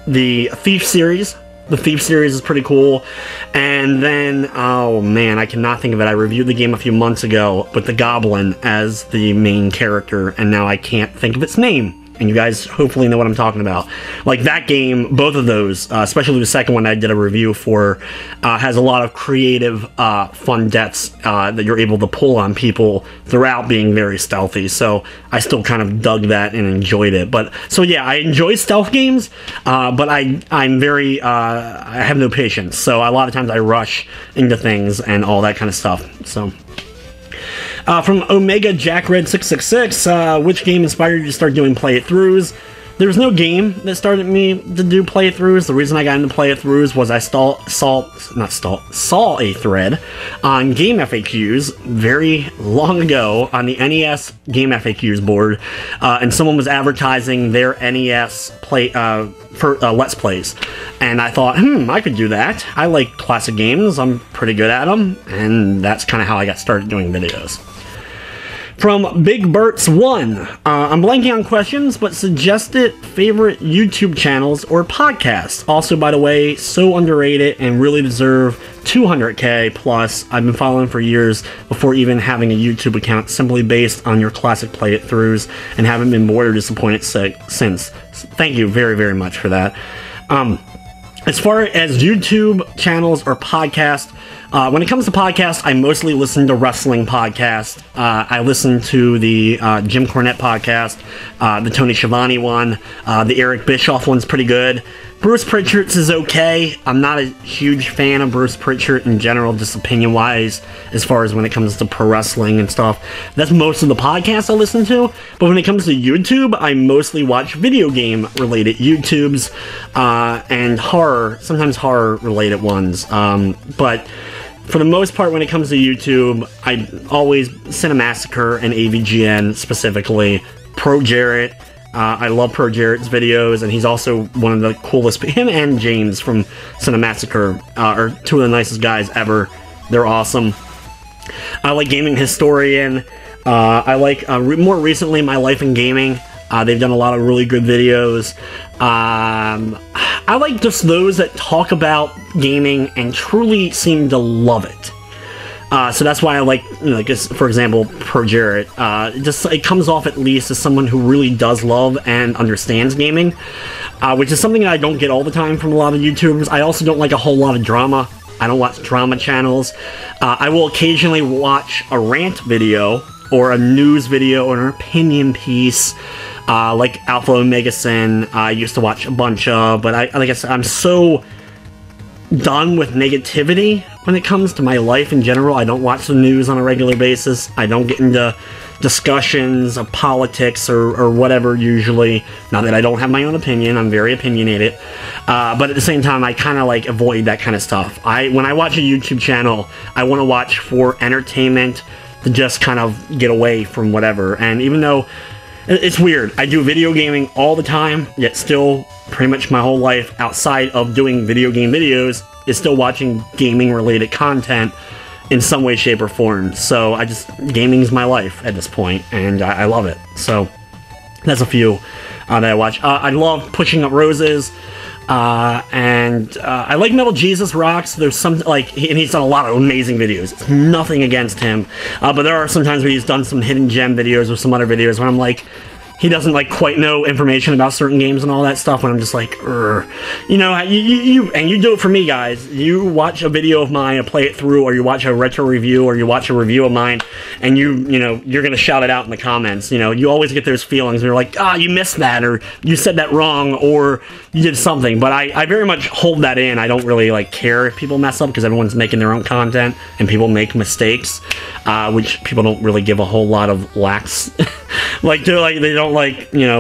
the Thief series. The Thief series is pretty cool. And then, oh man, I cannot think of it. I reviewed the game a few months ago with the Goblin as the main character, and now I can't think of its name. And you guys hopefully know what I'm talking about. Like that game, both of those, especially the second one I did a review for, has a lot of creative, fun deaths that you're able to pull on people throughout being very stealthy. So I still kind of dug that and enjoyed it. But so yeah, I enjoy stealth games, but I'm very I have no patience. So a lot of times I rush into things and all that kind of stuff. So. From Omega Jack Red 666, which game inspired you to start doing playthroughs? There's no game that started me to do playthroughs. The reason I got into playthroughs was I saw a thread on Game FAQs very long ago on the NES Game FAQs board, and someone was advertising their NES for Let's Plays, and I thought, I could do that. I like classic games. I'm pretty good at them, and that's kind of how I got started doing videos. From Big Bert's 1, I'm blanking on questions, but suggested favorite YouTube channels or podcasts. Also, by the way, so underrated and really deserve 200k plus. I've been following for years before even having a YouTube account, simply based on your classic playthroughs, and haven't been bored or disappointed since. Thank you very, very much for that. As far as YouTube channels or podcasts, When it comes to podcasts, I mostly listen to wrestling podcasts. I listen to the Jim Cornette podcast, the Tony Schiavone one, the Eric Bischoff one's pretty good. Bruce Pritchard's is okay. I'm not a huge fan of Bruce Pritchard in general, just opinion-wise, as far as when it comes to pro wrestling and stuff. That's most of the podcasts I listen to. But when it comes to YouTube, I mostly watch video game-related YouTubes and horror, sometimes horror-related ones. But for the most part, when it comes to YouTube, I always Cinemassacre and AVGN specifically. Pro Jarrett. I love Pro Jarrett's videos, and he's also one of the coolest. Him and James from Cinemassacre are two of the nicest guys ever. They're awesome. I like Gaming Historian. I like, more recently, My Life in Gaming. They've done a lot of really good videos. I like just those that talk about gaming and truly seem to love it. So that's why I like, for example, Pro Jarrett. It comes off at least as someone who really does love and understands gaming, which is something that I don't get all the time from a lot of YouTubers. I also don't like a whole lot of drama. I don't watch drama channels. I will occasionally watch a rant video or a news video or an opinion piece, like Alpha Omega Sin. I used to watch a bunch of, but like I said, I'm so done with negativity when it comes to my life in general. I don't watch the news on a regular basis. I don't get into discussions of politics or whatever usually. Not that I don't have my own opinion, I'm very opinionated. But at the same time, I kind of like avoid that kind of stuff. When I watch a YouTube channel, I want to watch for entertainment, to just kind of get away from whatever. And even though it's weird, I do video gaming all the time, yet still pretty much my whole life outside of doing video game videos is still watching gaming related content in some way, shape, or form. So gaming's my life at this point, and I love it. So that's a few that I watch. I love Pushing Up Roses, and I like Metal Jesus Rocks. There's some, and he's done a lot of amazing videos. It's nothing against him, but there are some times where he's done some hidden gem videos or some other videos where I'm like, he doesn't quite know information about certain games and all that stuff, and I'm just like, Urgh. You do it for me, guys. You watch a video of mine and play it through, or you watch a retro review, or you watch a review of mine, and you're gonna shout it out in the comments. You always get those feelings, and you're like, you missed that, or you said that wrong, or you did something. But I very much hold that in. I don't really care if people mess up, because everyone's making their own content, and people make mistakes, which people don't really give a whole lot of lax. They don't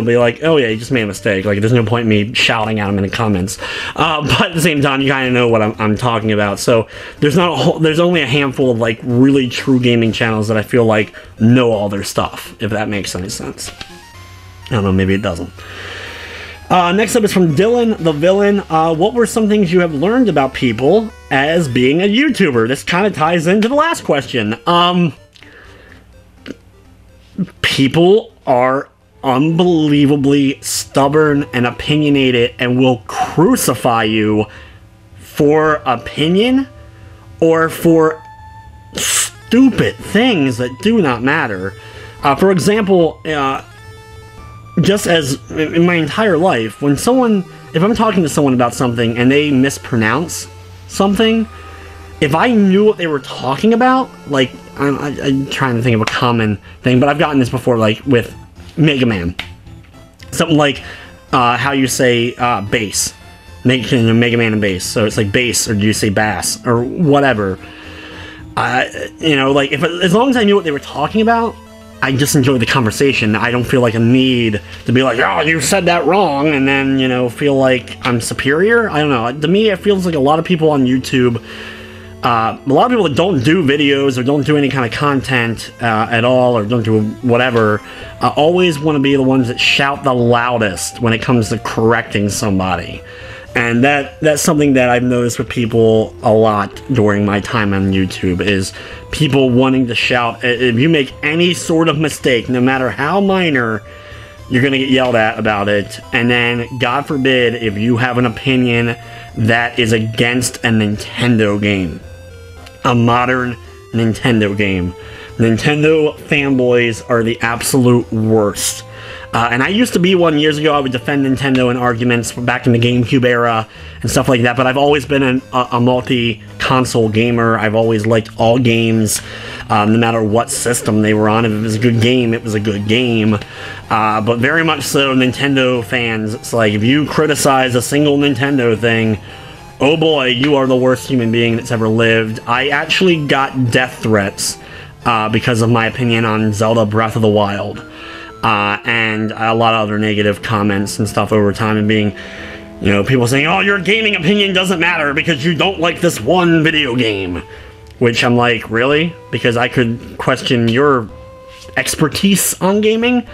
be like, oh yeah, you just made a mistake. There's no point in me shouting at them in the comments. But at the same time, you kind of know what I'm talking about. So there's only a handful of really true gaming channels that I feel like know all their stuff, if that makes any sense. I don't know, maybe it doesn't. Next up is from Dylan the Villain. What were some things you have learned about people as being a YouTuber? This kind of ties into the last question. People are unbelievably stubborn and opinionated and will crucify you for opinion or for stupid things that do not matter. For example, just as in my entire life, if I'm talking to someone about something and they mispronounce something, if I knew what they were talking about, I'm trying to think of a common thing, but I've gotten this before, with Mega Man. Something like how you say bass. Mega Man and bass. So it's bass, or do you say bass, or whatever. As long as I knew what they were talking about, I just enjoy the conversation. I don't feel like a need to be like, oh, you said that wrong, and then, feel like I'm superior. I don't know. To me, it feels like a lot of people on YouTube, a lot of people that don't do videos or don't do any kind of content at all, or don't do whatever, always want to be the ones that shout the loudest when it comes to correcting somebody. And that's something that I've noticed with people a lot during my time on YouTube, is people wanting to shout. If you make any sort of mistake, no matter how minor, you're going to get yelled at about it. And then, God forbid, if you have an opinion that is against a Nintendo game. A modern Nintendo game. Nintendo fanboys are the absolute worst. And I used to be one years ago. I would defend Nintendo in arguments back in the GameCube era and stuff like that, but I've always been a multi-console gamer. I've always liked all games, no matter what system they were on. If it was a good game, it was a good game. But very much so, Nintendo fans, it's like, if you criticize a single Nintendo thing, oh boy, you are the worst human being that's ever lived. I actually got death threats because of my opinion on Zelda Breath of the Wild. And a lot of other negative comments and stuff over time, and being, you know, people saying, oh, your gaming opinion doesn't matter because you don't like this one video game. Which I'm like, really? Because I could question your expertise on gaming?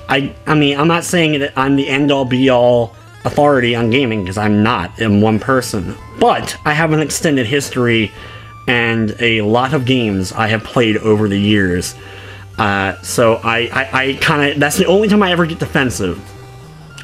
I mean, I'm not saying that I'm the end-all be-all authority on gaming, because I'm not. I'm one person. But I have an extended history and a lot of games I have played over the years. So I kind of, that's the only time I ever get defensive.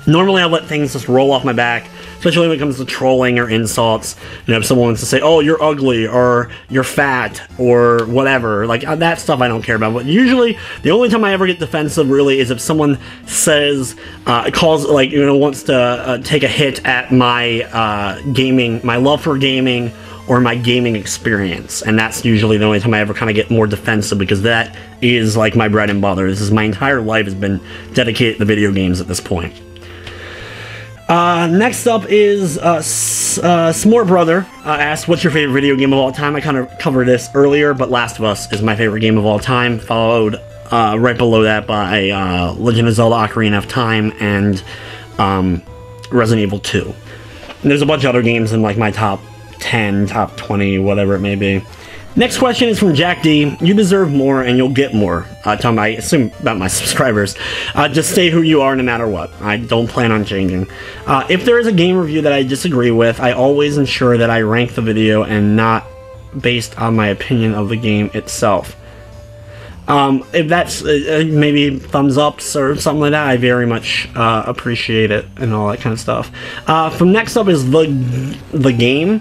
Normally I let things just roll off my back, especially when it comes to trolling or insults. You know, if someone wants to say, oh, you're ugly, or you're fat, or whatever, like, that stuff I don't care about. But usually, the only time I ever get defensive, really, is if someone says, calls, like, you know, wants to take a hit at my gaming, my love for gaming, or my gaming experience. And that's usually the only time I ever kind of get more defensive, because that is, like, my bread and butter. This is, my entire life has been dedicated to video games at this point. Next up is, S'more Brother asked, what's your favorite video game of all time? I kind of covered this earlier, but Last of Us is my favorite game of all time, followed, right below that by, Legend of Zelda Ocarina of Time and, Resident Evil 2. And there's a bunch of other games in, like, my top 10, top 20, whatever it may be. Next question is from Jack D. You deserve more and you'll get more. Tom, I assume about my subscribers. Just stay who you are no matter what. I don't plan on changing. If there is a game review that I disagree with, I always ensure that I rank the video and not based on my opinion of the game itself. If that's maybe thumbs ups or something like that, I very much appreciate it and all that kind of stuff. From next up is the game.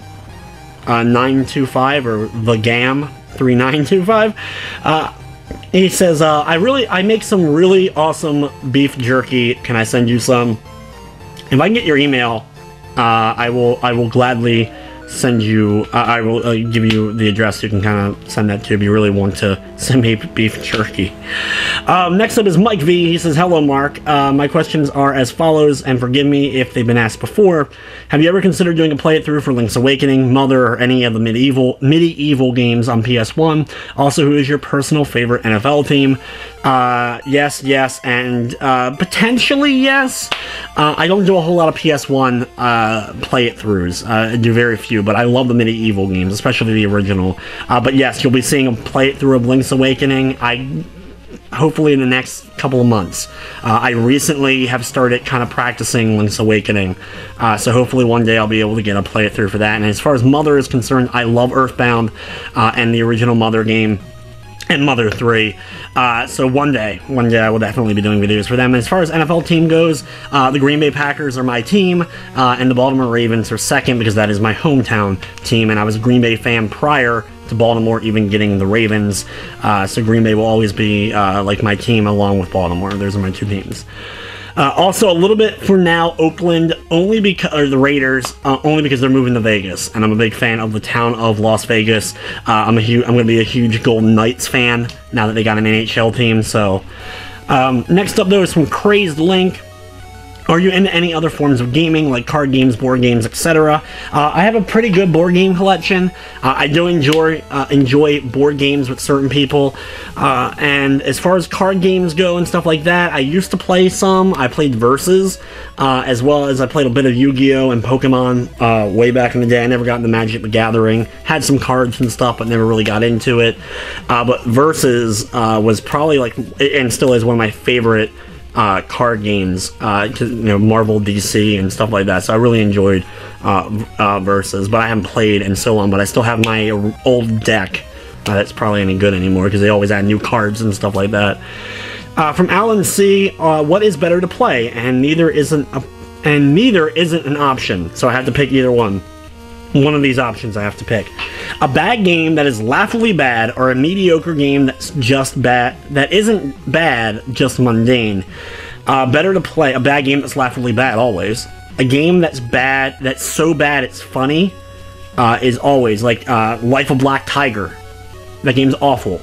925 or the GAM 3925. He says, I make some really awesome beef jerky. Can I send you some? If I can get your email, I will gladly send you, I will give you the address. You can kind of send that to if you really want to send me beef jerky. Next up is Mike V. He says, hello, Mark. My questions are as follows, and forgive me if they've been asked before. Have you ever considered doing a play-through for Link's Awakening, Mother, or any of the medieval games on PS1? Also, who is your personal favorite NFL team? Yes, and potentially yes. I don't do a whole lot of PS1 play-throughs. I do very few, but I love the medieval games, especially the original. But yes, you'll be seeing a play-through of Link's Awakening. Hopefully in the next couple of months. I recently have started kind of practicing Link's Awakening, so hopefully one day I'll be able to get a playthrough for that. And as far as Mother is concerned, I love Earthbound and the original Mother game, and Mother 3, so one day I will definitely be doing videos for them. And as far as NFL team goes, the Green Bay Packers are my team, and the Baltimore Ravens are second, because that is my hometown team, and I was a Green Bay fan prior to Baltimore even getting the Ravens, so Green Bay will always be like my team along with Baltimore. Those are my two teams. Also, a little bit for now, Oakland, only because, or the Raiders, only because they're moving to Vegas, and I'm a big fan of the town of Las Vegas. I'm going to be a huge Golden Knights fan now that they got an NHL team. So, next up though is from Crazed Link. Are you into any other forms of gaming, like card games, board games, etc.? I have a pretty good board game collection. I do enjoy board games with certain people. And as far as card games go and stuff like that, I used to play some. I played Versus, as well as I played a bit of Yu-Gi-Oh! And Pokemon way back in the day. I never got into Magic the Gathering. Had some cards and stuff, but never really got into it. But Versus was probably, like, and still is one of my favorite card games, you know, Marvel, DC, and stuff like that. So I really enjoyed Versus, but I haven't played in so long. But I still have my old deck that's probably any good anymore, because they always add new cards and stuff like that. From Alan C, what is better to play? And neither isn't an option. So I have to pick either one. One of these options I have to pick. A bad game that is laughably bad, or a mediocre game that's just bad, that isn't bad, just mundane. Better to play a bad game that's laughably bad, always. A game that's bad, that's so bad it's funny, is always, like, Life of Black Tiger. That game's awful,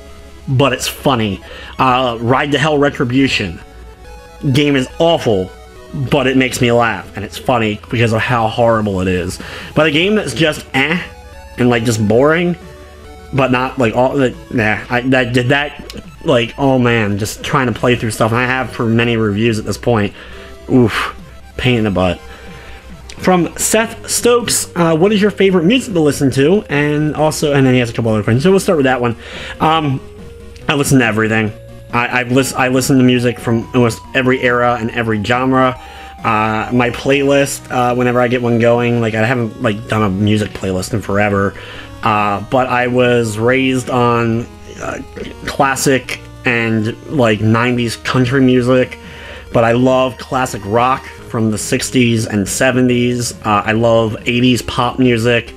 but it's funny. Ride to Hell Retribution. Game is awful, but it makes me laugh, and it's funny because of how horrible it is. But a game that's just and like just boring, but not like all that. Nah, that like, oh man, just trying to play through stuff, and I have for many reviews at this point. Oof, pain in the butt. From Seth Stokes, what is your favorite music to listen to? And also, and then he has a couple other questions, so we'll start with that one. I listen to everything. I listen to music from almost every era and every genre. My playlist, whenever I get one going, like I haven't like done a music playlist in forever, but I was raised on classic and like 90s country music, but I love classic rock from the 60s and 70s. I love 80s pop music.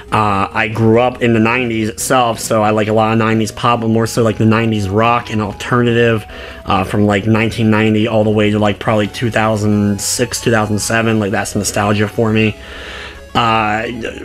I grew up in the 90s itself, so I like a lot of 90s pop, but more so like the 90s rock and alternative, from like 1990 all the way to like probably 2006, 2007. Like that's nostalgia for me.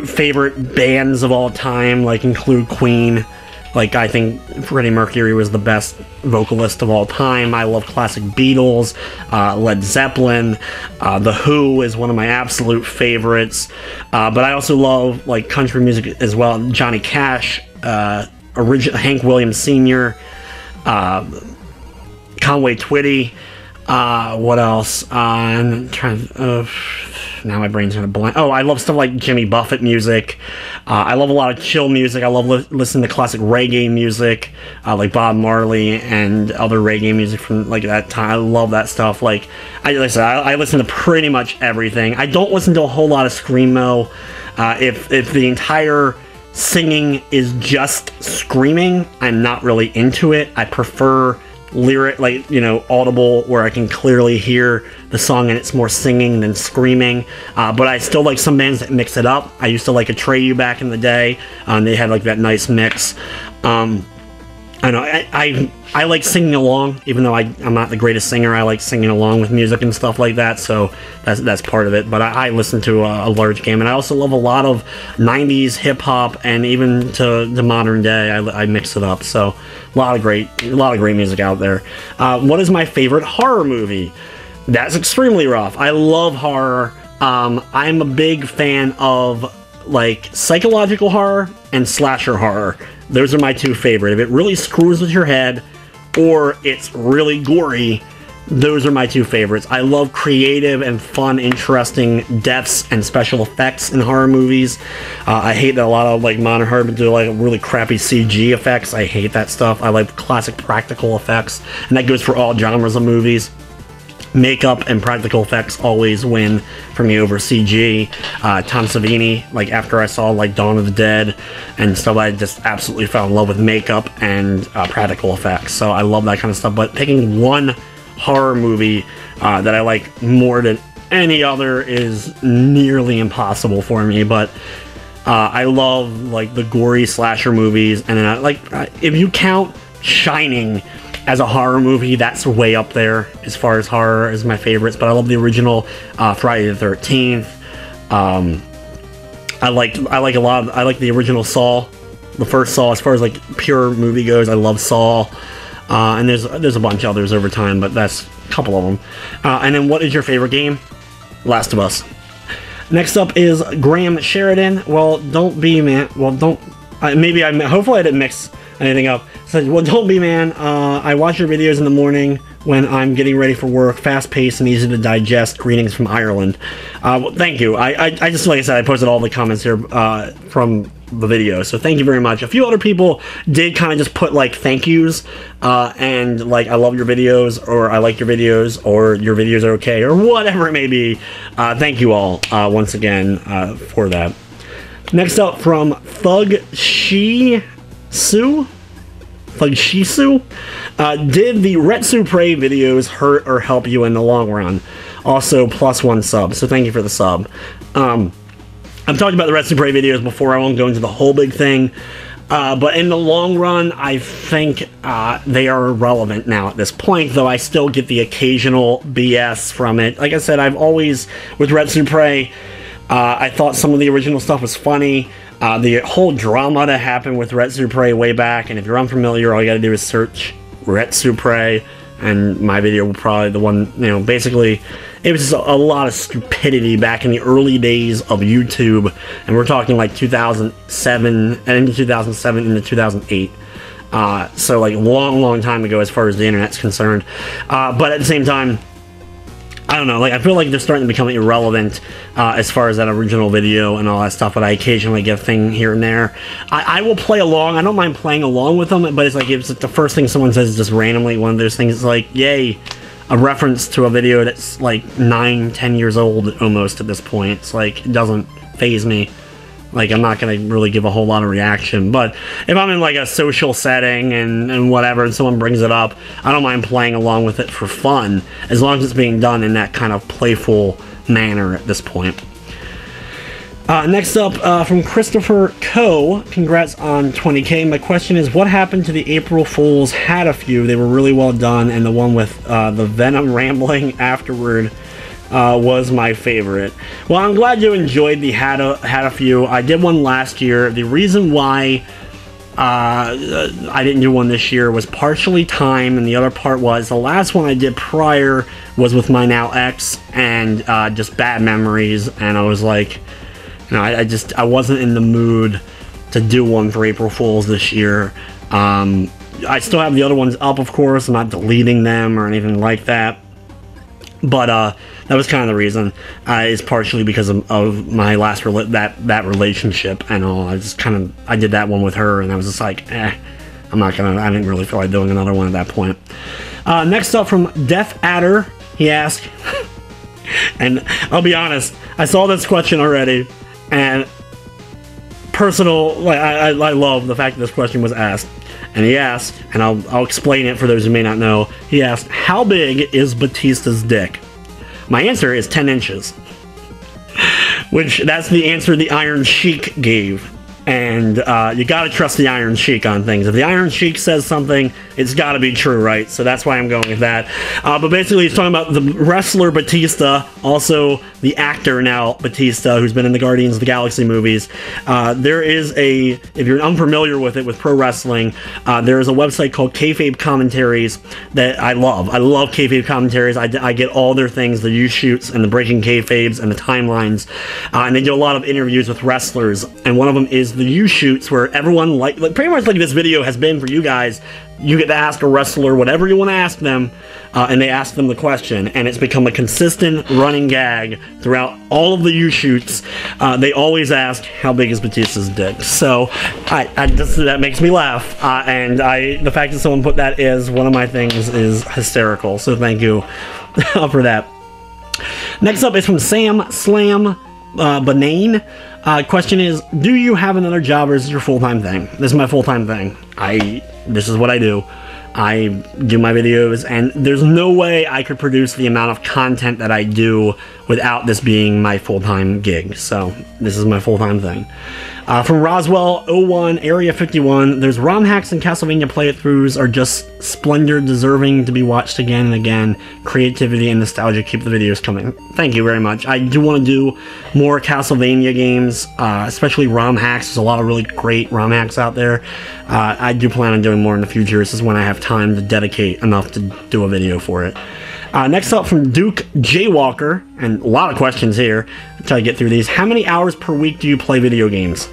Favorite bands of all time like include Queen. Like, I think Freddie Mercury was the best vocalist of all time. I love classic Beatles, Led Zeppelin. The Who is one of my absolute favorites. But I also love, like, country music as well. Johnny Cash, Hank Williams Sr., Conway Twitty. What else? I'm trying to... now my brain's gonna blank. Oh, I love stuff like Jimmy Buffett music. I love a lot of chill music. I love listening to classic reggae music, like Bob Marley and other reggae music from like that time. I love that stuff. Like I listen to pretty much everything. I don't listen to a whole lot of screamo. If the entire singing is just screaming, I'm not really into it. I prefer lyric, like, you know, audible, where I can clearly hear the song and it's more singing than screaming. But I still like some bands that mix it up. I used to like Atreyu back in the day. They had like that nice mix. I know I like singing along, even though I'm not the greatest singer. I like singing along with music and stuff like that, so that's part of it. But I listen to a large game, and I also love a lot of 90s hip-hop, and even to the modern day, I mix it up. So a lot of great music out there. What is my favorite horror movie? That's extremely rough. I love horror. I'm a big fan of like psychological horror and slasher horror. Those are my two favorite. If it really screws with your head or it's really gory, those are my two favorites. I love creative and fun, interesting deaths and special effects in horror movies. I hate that a lot of like modern horror do like really crappy CG effects. I hate that stuff. I like classic practical effects, and that goes for all genres of movies. Makeup and practical effects always win for me over CG. Tom Savini, like after I saw like Dawn of the Dead and stuff, I just absolutely fell in love with makeup and practical effects. So I love that kind of stuff. But picking one horror movie that I like more than any other is nearly impossible for me. But I love like the gory slasher movies, and then if you count Shining as a horror movie, that's way up there as far as horror as my favorites. But I love the original Friday the 13th. I like the original Saw, the first Saw. As far as like pure movie goes, I love Saw. And there's a bunch of others over time, but that's a couple of them. And then, what is your favorite game? Last of Us. Next up is Graham Sheridan. Well, don't be man. Well, don't. Hopefully I didn't mix anything up. So, well, don't be man. I watch your videos in the morning when I'm getting ready for work. Fast-paced and easy to digest. Greetings from Ireland. Well, thank you. I just, like I said, I posted all the comments here from the video, so thank you very much. A few other people did kind of just put like thank yous and like I love your videos, or I like your videos, or your videos are okay, or whatever it may be. Thank you all once again for that. Next up, from Thug Shisu. Did the Retsu Prey videos hurt or help you in the long run? Also, +1 sub, so thank you for the sub. I've talked about the Retsu Prey videos before. I won't go into the whole big thing. But in the long run, I think they are irrelevant now at this point, though I still get the occasional BS from it. Like I said, I've always, with Retsu Prey, I thought some of the original stuff was funny. The whole drama that happened with Retsu Prey way back, and if you're unfamiliar, all you gotta do is search Retsu Prey, and my video will probably the one, basically, it was just a lot of stupidity back in the early days of YouTube, and we're talking like 2007, and into 2007, into 2008. So like long time ago as far as the internet's concerned. But at the same time, I don't know, like, I feel like they're starting to become irrelevant as far as that original video and all that stuff, but I occasionally get a thing here and there. I will play along. I don't mind playing along with them, but it's like, if it's the first thing someone says is just randomly one of those things, it's like, yay, a reference to a video that's like 9-10 years old almost at this point. It's like, it doesn't faze me. Like, I'm not going to really give a whole lot of reaction, but if I'm in like a social setting and whatever, and someone brings it up, I don't mind playing along with it for fun, as long as it's being done in that kind of playful manner at this point. Next up, from Christopher Coe, congrats on 20K. My question is, what happened to the April Fools? Had a few, they were really well done, and the one with the Venom rambling afterward was my favorite. Well, I'm glad you enjoyed the had a few. I did one last year. The reason why I didn't do one this year was partially time, and the other part was the last one I did prior was with my now ex, and just bad memories, and I was like, I wasn't in the mood to do one for April Fools this year. I still have the other ones up, of course. I'm not deleting them or anything like that. But that was kind of the reason. Is partially because of my last that relationship and all. I did that one with her, and I was just like, I didn't really feel like doing another one at that point. Next up from Death Adder, he asked, and I'll be honest, I saw this question already, and I love the fact that this question was asked. And he asked, and I'll explain it for those who may not know, he asked, how big is Batista's dick? My answer is 10 inches. Which, that's the answer the Iron Sheik gave. And you gotta trust the Iron Sheik on things. If the Iron Sheik says something, it's gotta be true, right? So that's why I'm going with that. But basically, he's talking about the wrestler Batista, also the actor now Batista, who's been in the Guardians of the Galaxy movies. There is if you're unfamiliar with it, with pro wrestling, there is a website called Kayfabe Commentaries that I love. I love Kayfabe Commentaries. I get all their things, the U-shoots and the breaking kayfabes and the timelines. And they do a lot of interviews with wrestlers, and one of them is the U-shoots, where everyone, like pretty much like this video has been for you guys. You get to ask a wrestler whatever you want to ask them, and they ask them the question, and it's become a consistent running gag throughout all of the U-shoots. They always ask, how big is Batista's dick? So that makes me laugh, and the fact that someone put that as one of my things is hysterical, so thank you for that. Next up is from Sam Slam Banane. Question is, do you have another job, or is this your full-time thing? This is my full-time thing. This is what I do. I do my videos, and there's no way I could produce the amount of content that I do without this being my full-time gig. So this is my full-time thing. From Roswell01, Area 51, there's ROM hacks and Castlevania playthroughs are just splendor, deserving to be watched again and again. Creativity and nostalgia keep the videos coming. Thank you very much. I do want to do more Castlevania games, especially ROM hacks. There's a lot of really great ROM hacks out there. I do plan on doing more in the future. This is when I have time to dedicate enough to do a video for it. Next up from Duke Jaywalker, and a lot of questions here. I'll try to get through these. How many hours per week do you play video games?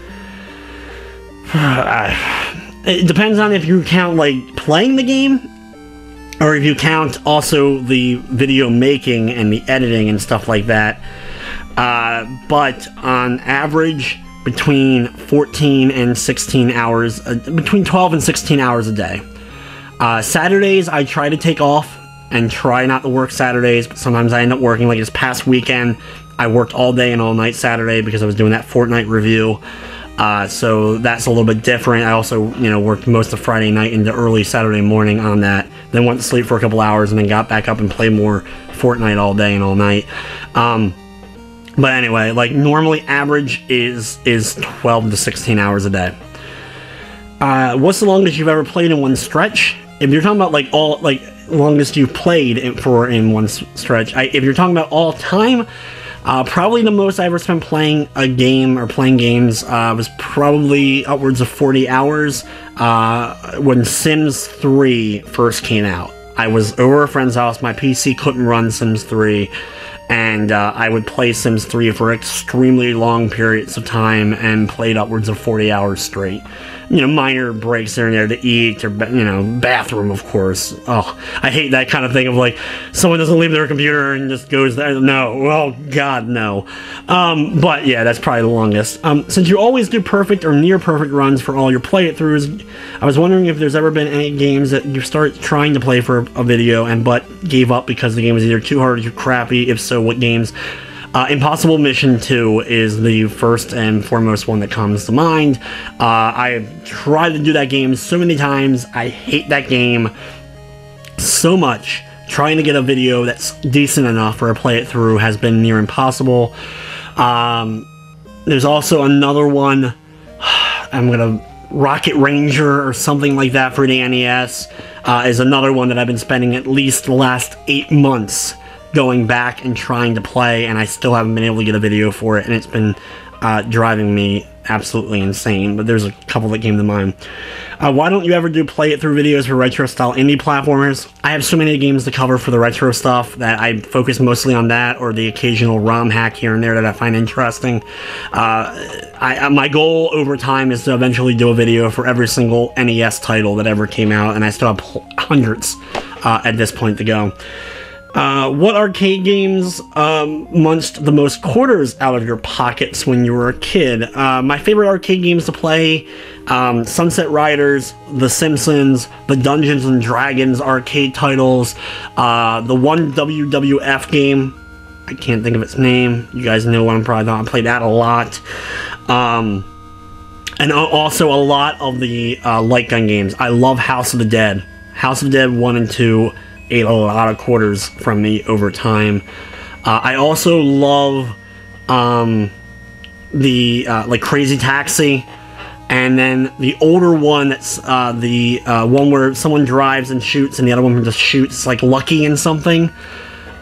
It depends on if you count, like, playing the game, or if you count also the video making and the editing and stuff like that. But on average, between 14 and 16 hours, between 12 and 16 hours a day. Saturdays, I try to take off and try not to work Saturdays, but sometimes I end up working. Like this past weekend, I worked all day and all night Saturday because I was doing that Fortnite review. So that's a little bit different. I also, worked most of Friday night into early Saturday morning on that. Then went to sleep for a couple hours and then got back up and played more Fortnite all day and all night. But anyway, like normally average is 12 to 16 hours a day. What's the longest you've ever played in one stretch? If you're talking about like longest you've played in one stretch, if you're talking about all time, probably the most I ever spent playing a game or playing games was probably upwards of 40 hours when Sims 3 first came out. I was over a friend's house, my PC couldn't run Sims 3, and I would play Sims 3 for extremely long periods of time and played upwards of 40 hours straight. You know, minor breaks here and there to eat, or, you know, bathroom, of course. Oh, I hate that kind of thing of, like, someone doesn't leave their computer and just goes there. No. Oh, God, no. But, yeah, that's probably the longest. Since you always do perfect or near-perfect runs for all your play-throughs, I was wondering if there's ever been any games that you start trying to play for a video but gave up because the game was either too hard or too crappy. If so, what games? Impossible Mission 2 is the first and foremost one that comes to mind. I've tried to do that game so many times. I hate that game so much. Trying to get a video that's decent enough for a play it through has been near impossible. There's also another one. Rocket Ranger or something like that for the NES is another one that I've been spending at least the last 8 months going back and trying to play, and I still haven't been able to get a video for it, and it's been driving me absolutely insane. But there's a couple that came to mind. Why don't you ever do play-it-through videos for retro-style indie platformers? I have so many games to cover for the retro stuff that I focus mostly on that, or the occasional ROM hack here and there that I find interesting. My goal over time is to eventually do a video for every single NES title that ever came out, and I still have hundreds at this point to go. What arcade games munched the most quarters out of your pockets when you were a kid? My favorite arcade games to play, Sunset Riders, The Simpsons, the Dungeons and Dragons arcade titles, the one WWF game, I can't think of its name, you guys know what I'm probably talking about, I played that a lot, and also a lot of the light gun games. I love House of the Dead. House of the Dead 1 and 2 ate a lot of quarters from me over time. I also love the like Crazy Taxi, and then the older one that's the one where someone drives and shoots and the other one just shoots, like Lucky and something,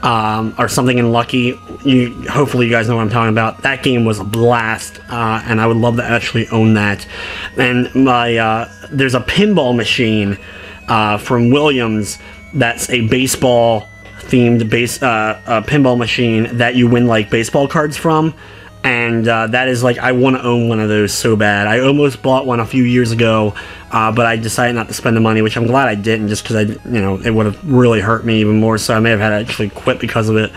or something in Lucky. Hopefully you guys know what I'm talking about. That game was a blast, and I would love to actually own that. And there's a pinball machine from Williams that's a baseball themed pinball machine that you win like baseball cards from, and that is like, I want to own one of those so bad. I almost bought one a few years ago, but I decided not to spend the money, which I'm glad I didn't, just because it would have really hurt me even more, so I may have had to actually quit because of it,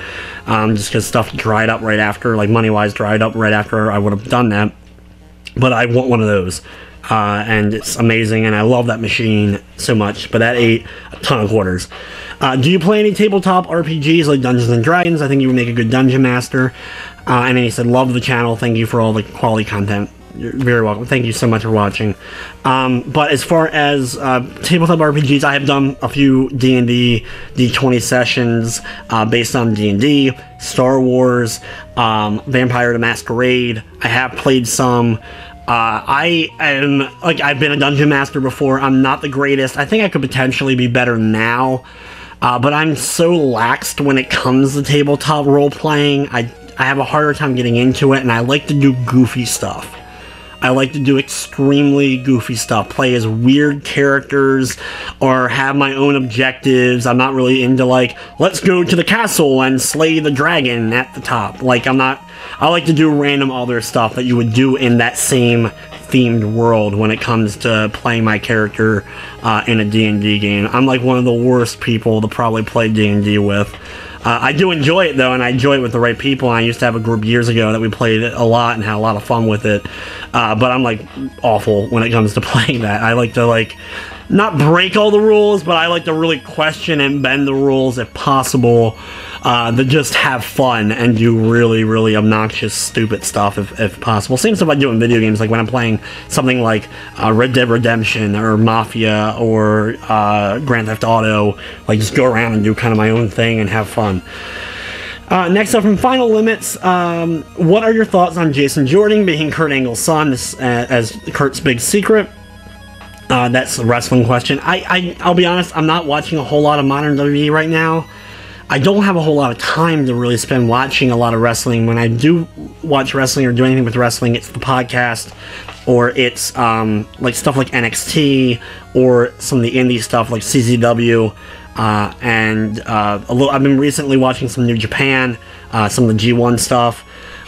just because stuff dried up right after, like money-wise dried up right after I would have done that. But I want one of those. And it's amazing, and I love that machine so much, but that ate a ton of quarters. Do you play any tabletop RPGs like Dungeons and Dragons? I think you would make a good dungeon master. And then he said, love the channel, thank you for all the quality content. You're very welcome. Thank you so much for watching. But as far as tabletop RPGs, I have done a few D&D D20 sessions based on D&D, Star Wars, Vampire the Masquerade. I have played some. I've been a dungeon master before. I'm not the greatest. I think I could potentially be better now, but I'm so laxed when it comes to tabletop role-playing. I have a harder time getting into it, and I like to do goofy stuff. I like to do extremely goofy stuff, play as weird characters, or have my own objectives. I'm not really into, like, let's go to the castle and slay the dragon at the top. Like, I like to do random other stuff that you would do in that same themed world when it comes to playing my character in a D&D game. I'm like one of the worst people to probably play D&D with. I do enjoy it though, and I enjoy it with the right people. I used to have a group years ago that we played it a lot and had a lot of fun with it. But I'm like awful when it comes to playing that. I like to not break all the rules, but I like to really question and bend the rules if possible, to just have fun and do really, really obnoxious, stupid stuff if possible. Same stuff I do in video games, like when I'm playing something like Red Dead Redemption or Mafia or Grand Theft Auto, like just go around and do kind of my own thing and have fun. Next up from Final Limits, what are your thoughts on Jason Jordan being Kurt Angle's son as Kurt's big secret? That's a wrestling question. I'll be honest, I'm not watching a whole lot of modern WWE right now. I don't have a whole lot of time to really spend watching a lot of wrestling. When I do watch wrestling or do anything with wrestling, it's the podcast, or it's like stuff like NXT, or some of the indie stuff like CZW, and I've been recently watching some New Japan, some of the G1 stuff.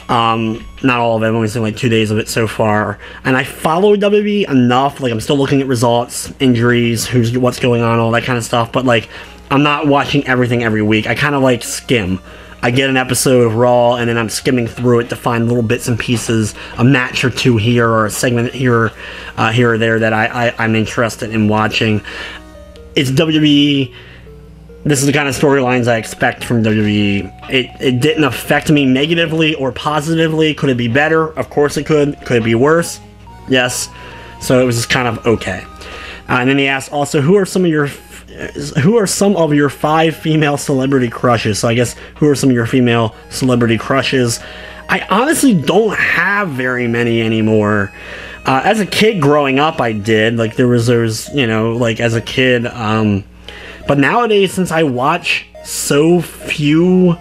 Not all of it, I've only seen like 2 days of it so far. And I follow WWE enough, like I'm still looking at results, injuries, what's going on, all that kind of stuff, but like I'm not watching everything every week. I kind of like skim. I get an episode of Raw, and then I'm skimming through it to find little bits and pieces, a match or two here, or a segment here or there that I'm interested in watching. It's WWE. This is the kind of storylines I expect from WWE. It didn't affect me negatively or positively. Your be better? Of course it could. Could it be worse? Yes. So it was just kind of okay. And then he asked also, who are some of your 5 female celebrity crushes? So I guess, who are some of your female celebrity crushes? I honestly don't have very many anymore. As a kid growing up, I did. Like, there was, like, as a kid, but nowadays, since I watch so few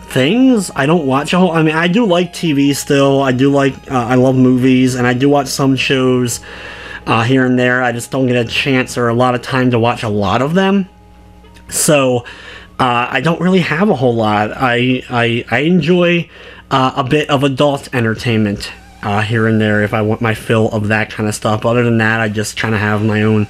things, I don't watch a whole... I mean, I do like TV still. I do like... I love movies, and I do watch some shows here and there. I just don't get a chance or a lot of time to watch a lot of them. So, I don't really have a whole lot. I enjoy a bit of adult entertainment here and there if I want my fill of that kind of stuff. But other than that, I just kind of have my own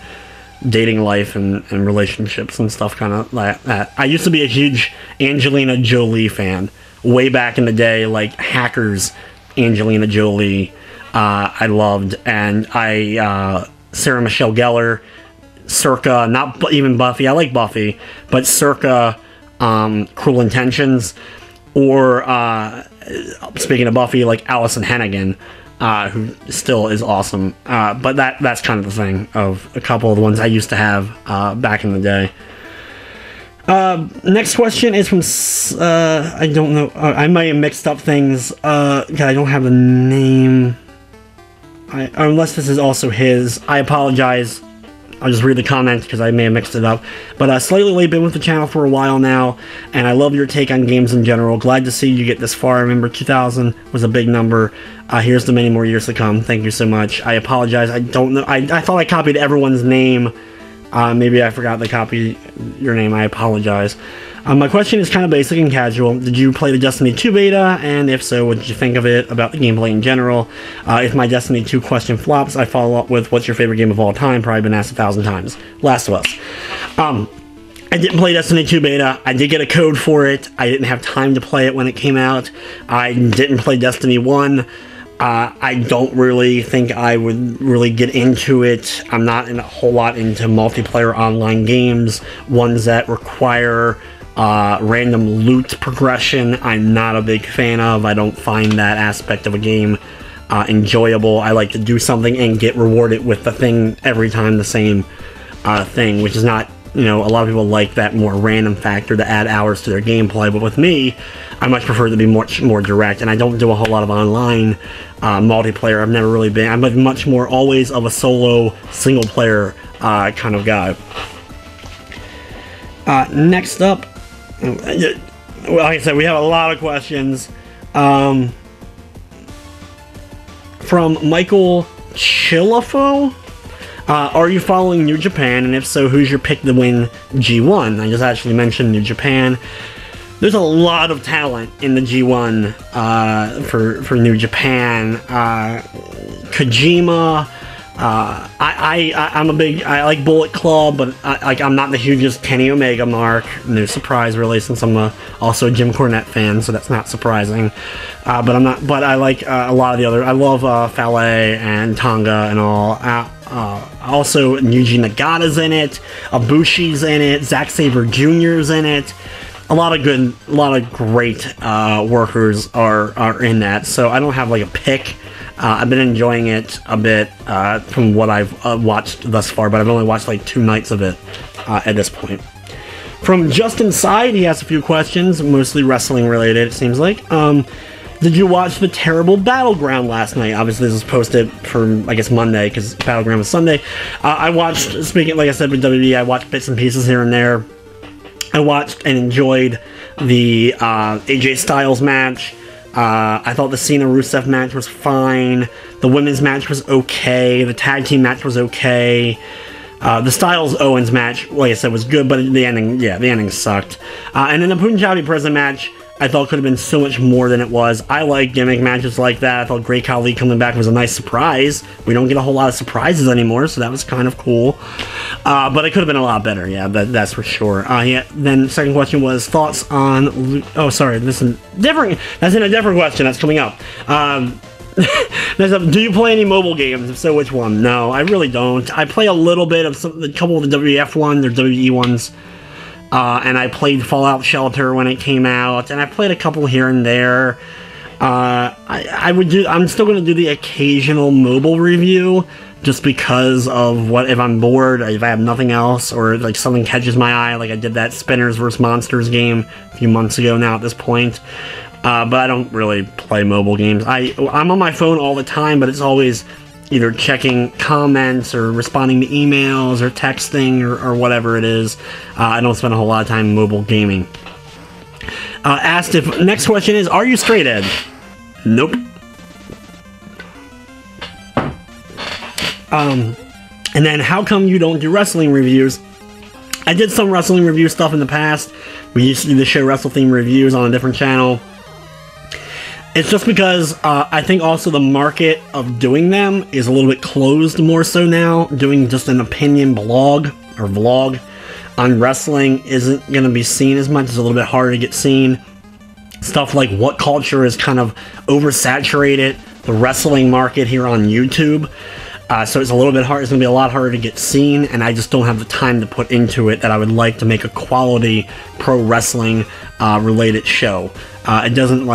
dating life and relationships and stuff kind of like that. I used to be a huge Angelina Jolie fan way back in the day, like Hackers Angelina Jolie. I loved, and Sarah Michelle Gellar, circa, not even Buffy, I like Buffy, but circa Cruel Intentions, or speaking of Buffy, like Allison Hannigan, who still is awesome. But that's kind of the thing of a couple of the ones I used to have back in the day. Next question is from, I don't know, I might have mixed up things, I don't have the name, unless this is also his. I apologize. I'll just read the comment because I may have mixed it up. But Slightly Late, been with the channel for a while now, and I love your take on games in general. Glad to see you get this far. I remember 2000 was a big number. Here's to many more years to come. Thank you so much. I apologize. I don't know. I thought I copied everyone's name. Maybe I forgot to copy your name. I apologize. My question is kind of basic and casual. Did you play the Destiny 2 beta? And if so, what did you think of it, about the gameplay in general? If my Destiny 2 question flops, I follow up with, what's your favorite game of all time? Probably been asked 1,000 times. Last of Us. I didn't play Destiny 2 beta. I did get a code for it. I didn't have time to play it when it came out. I didn't play Destiny 1. I don't really think I would really get into it. I'm not a whole lot into multiplayer online games, ones that require random loot progression. I'm not a big fan of. I don't find that aspect of a game enjoyable. I like to do something and get rewarded with the thing every time, the same thing, which is not, a lot of people like that more random factor to add hours to their gameplay, but with me, I much prefer it to be much more direct, and I don't do a whole lot of online multiplayer. I've never really been. I'm much more always of a solo, single-player kind of guy. Next up, like I said, we have a lot of questions. From Michael Chilafo. Are you following New Japan, and if so, who's your pick to win G1? I just actually mentioned New Japan. There's a lot of talent in the G1 for New Japan. Kojima. I like Bullet Club, but I'm not the hugest Kenny Omega mark. No surprise, really, since I'm also a Jim Cornette fan, so that's not surprising. But I like a lot of the other. I love Fale and Tonga and all. Also, Yuji Nagata's in it. Ibushi's in it. Zack Sabre Jr.'s in it. A lot of great workers are in that. So I don't have like a pick. I've been enjoying it a bit from what I've watched thus far, but I've only watched like 2 nights of it at this point. From Just Inside, he has a few questions, mostly wrestling related, it seems like. Did you watch the terrible Battleground last night? Obviously, this was posted for, I guess, Monday, because Battleground was Sunday. I watched, speaking, like I said, with WWE, I watched bits and pieces here and there. I watched and enjoyed the AJ Styles match. I thought the Cena-Rusev match was fine. The women's match was okay. The tag team match was okay. The Styles-Owens match, like I said, was good, but the ending sucked. And then the Punjabi Prison match, I thought could have been so much more than it was. I like gimmick matches like that. I thought Great Khali coming back was a nice surprise. We don't get a whole lot of surprises anymore, so that was kind of cool. But it could have been a lot better, yeah, that's for sure. Yeah. Then second question was thoughts on... Oh, sorry, that's in a different question that's coming up. Do you play any mobile games? If so, which one? No, I really don't. I play a little bit of a couple of the WF ones or WE ones. And I played Fallout Shelter when it came out, and I played a couple here and there. I'm still going to do the occasional mobile review, just because of if I'm bored, if I have nothing else, or like something catches my eye, like I did that Spinners vs. Monsters game a few months ago now at this point. But I don't really play mobile games. I'm on my phone all the time, but it's always either checking comments or responding to emails or texting or whatever it is. I don't spend a whole lot of time mobile gaming. Asked if... Next question is, are you straight edge? Nope. And then, how come you don't do wrestling reviews? I did some wrestling review stuff in the past. We used to do the show Wrestle Theme reviews on a different channel. It's just because I think also the market of doing them is a little bit closed more so now. Doing just an opinion blog or vlog on wrestling isn't going to be seen as much. It's a little bit harder to get seen. Stuff like What Culture is kind of oversaturated the wrestling market here on YouTube. So it's a little bit hard. It's going to be a lot harder to get seen, and I just don't have the time to put into it that I would like to make a quality pro wrestling related show. It doesn't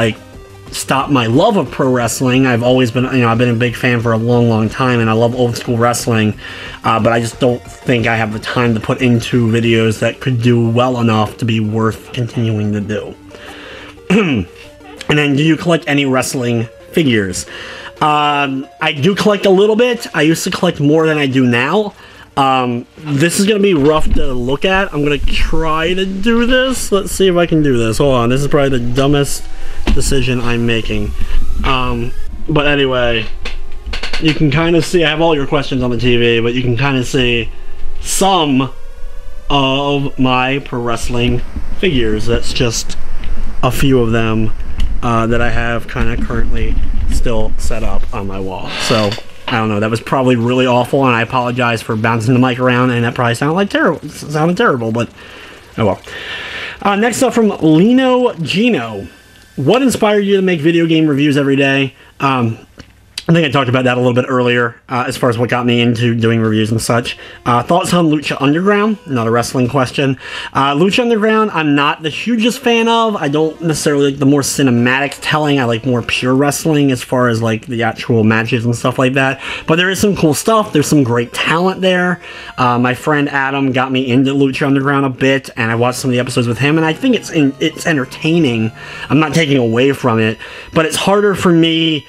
stop my love of pro wrestling. I've always been, I've been a big fan for a long time, and I love old school wrestling, but I just don't think I have the time to put into videos that could do well enough to be worth continuing to do. And then, do you collect any wrestling figures? I do collect a little bit. I used to collect more than I do now. This is going to be rough to look at. I'm going to try to do this. Let's see if I can do this. Hold on. This is probably the dumbest decision I'm making. But anyway, you can kind of see, I have all your questions on the TV, but you can kind of see some of my pro wrestling figures. That's just a few of them that I have kind of currently still set up on my wall. So I don't know, that was probably really awful, and I apologize for bouncing the mic around, and that probably sounded terrible, but oh well. Next up from Lino Gino. What inspired you to make video game reviews every day? I think I talked about that a little bit earlier, as far as what got me into doing reviews and such. Thoughts on Lucha Underground? Not a wrestling question. Lucha Underground, I'm not the hugest fan of. I don't necessarily like the more cinematic telling. I like more pure wrestling as far as the actual matches and stuff like that. But there is some cool stuff. There's some great talent there. My friend Adam got me into Lucha Underground a bit, and I watched some of the episodes with him, and I think it's entertaining. I'm not taking away from it, but it's harder for me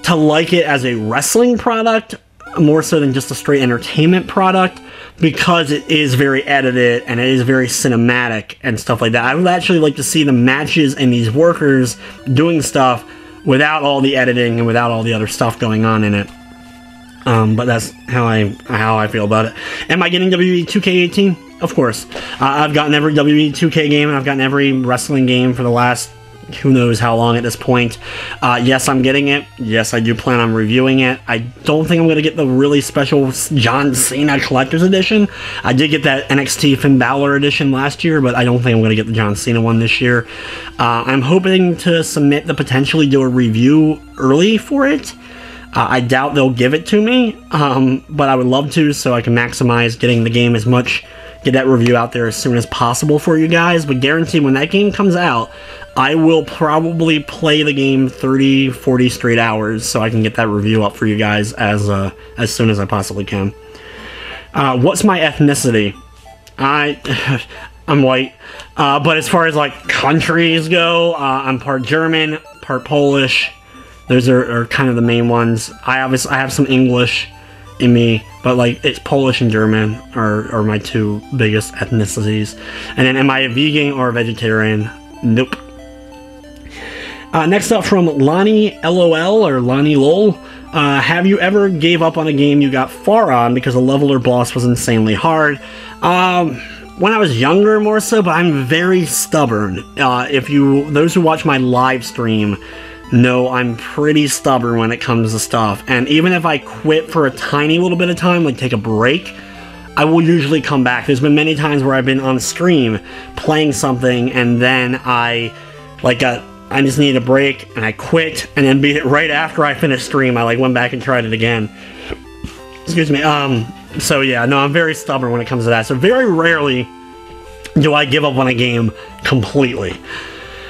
to like it as a wrestling product more so than just a straight entertainment product, because it is very edited and it is very cinematic and stuff like that. I would actually like to see the matches and these workers doing stuff without all the editing and without all the other stuff going on in it. But that's how I feel about it. Am I getting WWE 2K18? Of course. I've gotten every WWE 2K game, and I've gotten every wrestling game for the last who knows how long at this point. Yes, I'm getting it. Yes, I do plan on reviewing it. I don't think I'm going to get the really special John Cena Collector's Edition. I did get that NXT Finn Balor Edition last year, but I don't think I'm going to get the John Cena one this year. I'm hoping to submit the potentially do a review early for it. I doubt they'll give it to me, but I would love to, so I can maximize getting the game get that review out there as soon as possible for you guys. But guaranteed, when that game comes out, I will probably play the game 30, 40 straight hours so I can get that review up for you guys as soon as I possibly can. What's my ethnicity? I'm white. But as far as countries go, I'm part German, part Polish. Those are kind of the main ones. I have some English in me, but like it's Polish and German are my two biggest ethnicities. And then am I a vegan or a vegetarian? Nope. Next up from Lonnie LOL or Lonnie LOL. Have you ever gave up on a game you got far on because a level or boss was insanely hard? When I was younger, more so, but I'm very stubborn. Those who watch my live stream know I'm pretty stubborn when it comes to stuff. And even if I quit for a tiny little bit of time, like take a break, I will usually come back. There's been many times where I've been on stream playing something and then I just needed a break and I quit, and then right after I finished stream, I went back and tried it again. Excuse me. So yeah, no, I'm very stubborn when it comes to that. So very rarely do I give up on a game completely.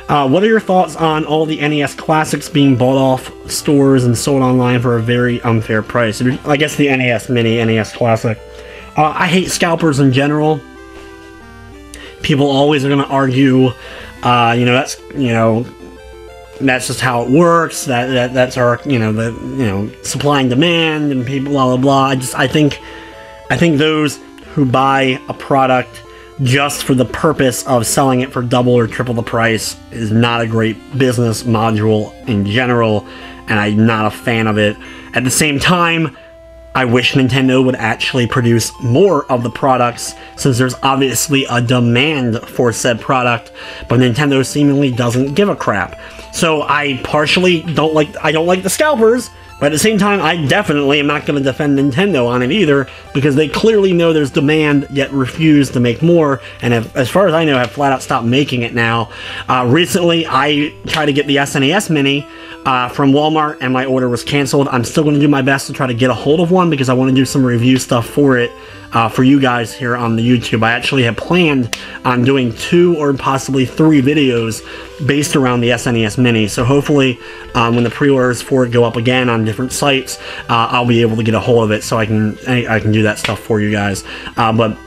What are your thoughts on all the NES classics being bought off stores and sold online for a very unfair price? I guess the NES Mini, NES Classic. I hate scalpers in general. People always are going to argue, that's just how it works. That's our, supply and demand and people, blah blah blah. I think those who buy a product just for the purpose of selling it for double or triple the price is not a great business module in general, and I'm not a fan of it. At the same time, I wish Nintendo would actually produce more of the products, since there's obviously a demand for said product, but Nintendo seemingly doesn't give a crap. So I partially don't like the scalpers, but at the same time, I definitely am not going to defend Nintendo on it either, because they clearly know there's demand, yet refuse to make more, and as far as I know, have flat out stopped making it now. Recently, I tried to get the SNES Mini from Walmart, and my order was canceled. I'm still going to do my best to try to get a hold of one, because I want to do some review stuff for it, for you guys here on the YouTube. I actually have planned on doing 2 or possibly 3 videos based around the SNES Mini, so hopefully when the pre-orders for it go up again on different sites, I'll be able to get a hold of it so I can do that stuff for you guys. But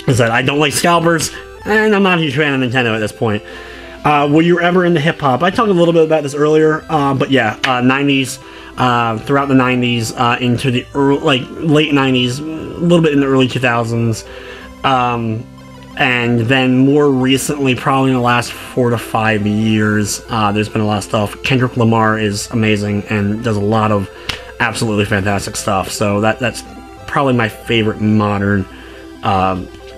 as I said, I don't like scalpers, and I'm not a huge fan of Nintendo at this point. Were you ever into hip-hop? I talked a little bit about this earlier, but yeah, 90s, throughout the 90s, into the late 90s, a little bit in the early 2000s, and then more recently, probably in the last 4 to 5 years, there's been a lot of stuff. Kendrick Lamar is amazing and does a lot of absolutely fantastic stuff, so that's probably my favorite modern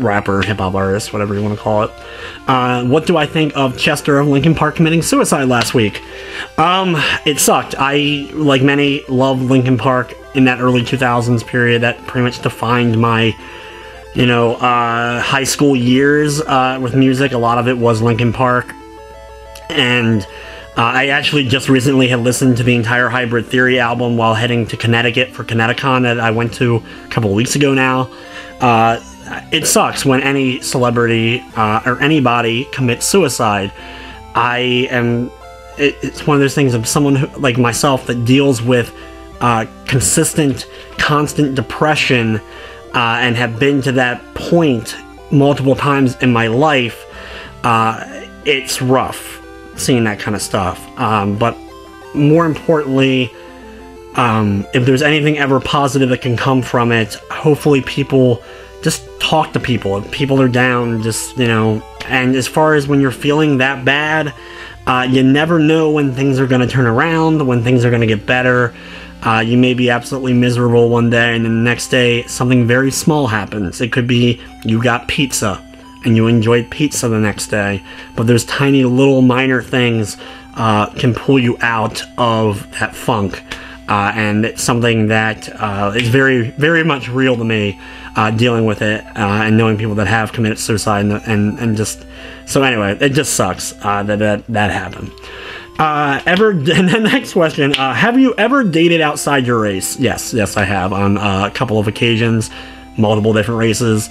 rapper, hip-hop artist, whatever you want to call it. What do I think of Chester of Linkin Park committing suicide last week? It sucked. I, like many, loved Linkin Park in that early 2000s period. That pretty much defined my, high school years with music. A lot of it was Linkin Park. And I actually just recently had listened to the entire Hybrid Theory album while heading to Connecticut for ConnectiCon that I went to a couple of weeks ago now. It sucks when any celebrity or anybody commits suicide. It's one of those things of someone who, like myself, that deals with constant depression and have been to that point multiple times in my life. It's rough seeing that kind of stuff. But more importantly, if there's anything ever positive that can come from it, hopefully people just talk to people. If people are down, and as far as when you're feeling that bad, you never know when things are going to turn around, when things are going to get better. You may be absolutely miserable one day, and then the next day, something very small happens. It could be you got pizza, and you enjoyed pizza the next day, but those tiny little minor things can pull you out of that funk. And it's something that is very, very much real to me, dealing with it and knowing people that have committed suicide and just... So anyway, it just sucks that happened. And the next question, have you ever dated outside your race? Yes, I have, on a couple of occasions, multiple different races.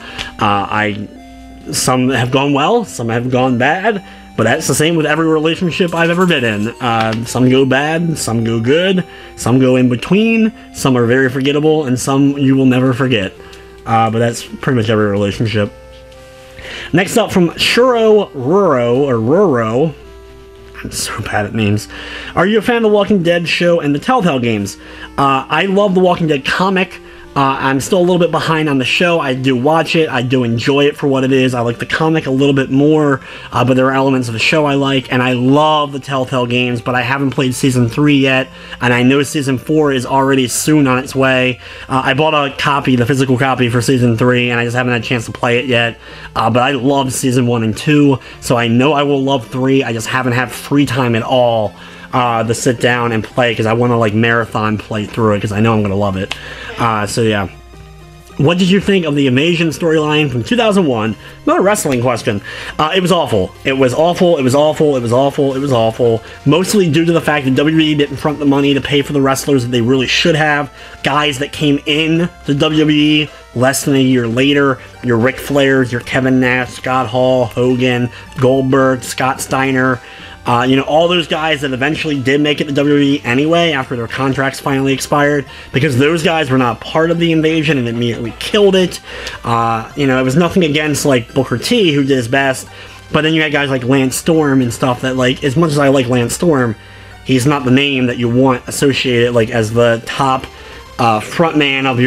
Some have gone well, some have gone bad. But that's the same with every relationship I've ever been in. Some go bad, some go good, some go in between, some are very forgettable, and some you will never forget. But that's pretty much every relationship. Next up from Shuro Ruro, or Roro. I'm so bad at names. Are you a fan of The Walking Dead show and the Telltale games? I love The Walking Dead comic. I'm still a little bit behind on the show. I do watch it. I do enjoy it for what it is. I like the comic a little bit more, but there are elements of the show I like, and I love the Telltale games, but I haven't played Season 3 yet, and I know Season 4 is already soon on its way. I bought a copy, the physical copy for Season 3, and I just haven't had a chance to play it yet, but I love Season 1 and 2, so I know I will love 3. I just haven't had free time at all to sit down and play, because I want to like marathon play through it, because I know I'm going to love it. So yeah. What did you think of the Invasion storyline from 2001? Not a wrestling question. It was awful. It was awful. It was awful. It was awful. It was awful. Mostly due to the fact that WWE didn't front the money to pay for the wrestlers that they really should have. Guys that came in to WWE less than a year later. Your Ric Flairs, your Kevin Nash, Scott Hall, Hogan, Goldberg, Scott Steiner. You know, all those guys that eventually did make it to WWE anyway after their contracts finally expired, because those guys were not part of the Invasion and immediately killed it. You know, it was nothing against, like, Booker T, who did his best, but then you had guys like Lance Storm and stuff that, like, as much as I like Lance Storm, he's not the name that you want associated, like, as the top frontman of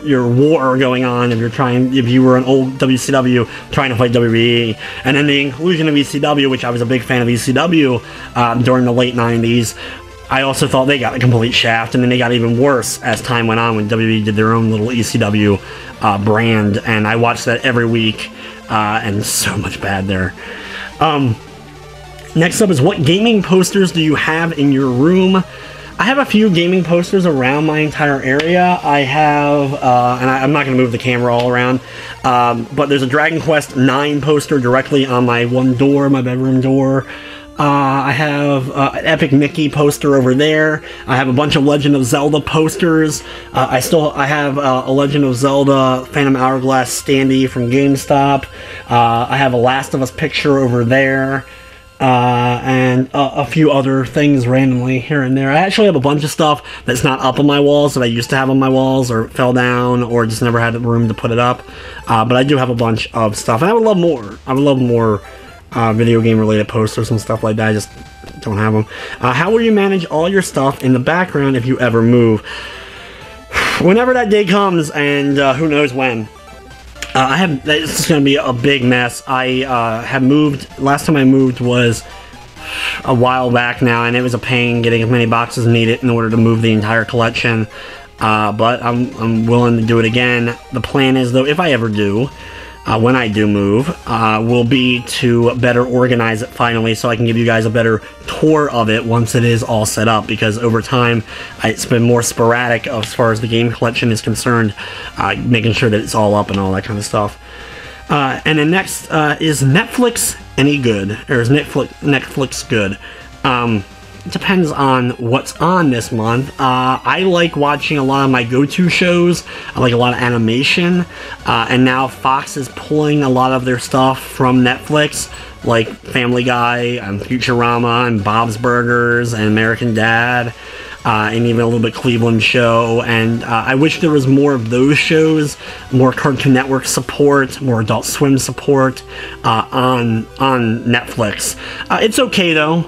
your war going on if you were an old WCW trying to fight WWE. And then the inclusion of ECW, which I was a big fan of ECW during the late 90s, I also thought they got a complete shaft, and then they got even worse as time went on when WWE did their own little ECW brand, and I watched that every week, and so much bad there. Next up is, what gaming posters do you have in your room? I have a few gaming posters around my entire area. I have, and I'm not going to move the camera all around, but there's a Dragon Quest IX poster directly on my one door, my bedroom door. I have an Epic Mickey poster over there. I have a bunch of Legend of Zelda posters. I have a Legend of Zelda Phantom Hourglass standee from GameStop. I have a Last of Us picture over there. And a few other things randomly here and there. I actually have a bunch of stuff that's not up on my walls that I used to have on my walls, or fell down, or just never had the room to put it up. But I do have a bunch of stuff, and I would love more. I would love more video game related posters and stuff like that. I just don't have them. How will you manage all your stuff in the background if you ever move? Whenever that day comes, and who knows when. This is going to be a big mess. I have moved. Last time I moved was a while back now, and it was a pain getting as many boxes needed in order to move the entire collection. But I'm willing to do it again. The plan is, though, if I ever do, when I do move, will be to better organize it finally, so I can give you guys a better tour of it once it is all set up, because over time it's been more sporadic as far as the game collection is concerned, making sure that it's all up and all that kind of stuff. And then next, is Netflix any good? Or is Netflix good? It depends on what's on this month. I like watching a lot of my go-to shows. I like a lot of animation. And now Fox is pulling a lot of their stuff from Netflix, like Family Guy and Futurama and Bob's Burgers and American Dad, and even a little bit Cleveland Show. And I wish there was more of those shows, more Cartoon Network support, more Adult Swim support on Netflix. It's okay though.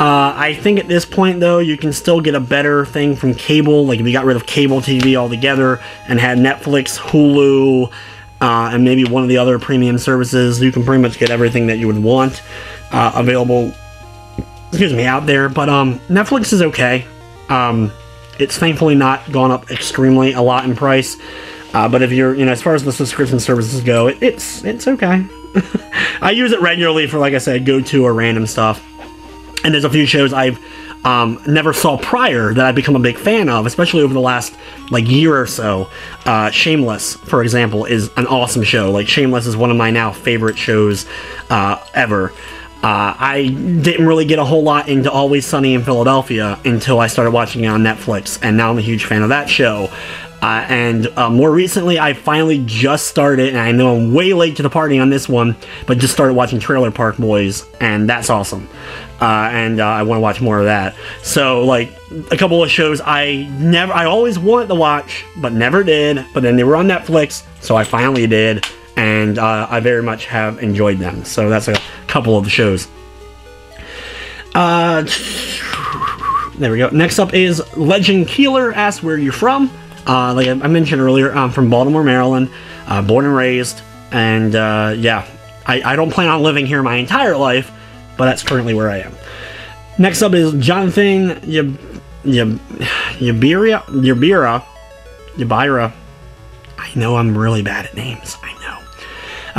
I think at this point, though, you can still get a better thing from cable. Like, if you got rid of cable TV altogether and had Netflix, Hulu, and maybe one of the other premium services, you can pretty much get everything that you would want available, out there. But Netflix is okay. It's thankfully not gone up extremely a lot in price. But if you're, as far as the subscription services go, it's okay. I use it regularly for, like I said, go-to or random stuff. And there's a few shows I've never saw prior that I've become a big fan of, especially over the last, year or so. Shameless, for example, is an awesome show. Shameless is one of my now favorite shows ever. I didn't really get a whole lot into Always Sunny in Philadelphia until I started watching it on Netflix, and now I'm a huge fan of that show. And more recently, I finally just started, and I know I'm way late to the party on this one, but just started watching Trailer Park Boys, and that's awesome. And I want to watch more of that. So, a couple of shows I always wanted to watch, but never did, but then they were on Netflix, so I finally did, and I very much have enjoyed them. So that's a couple of the shows. There we go. Next up is Legend Keeler asks where you're from. Like I mentioned earlier, I'm from Baltimore, Maryland, born and raised, and yeah, I don't plan on living here my entire life, but that's currently where I am. Next up is Jonathan Yabira. I know I'm really bad at names. I know.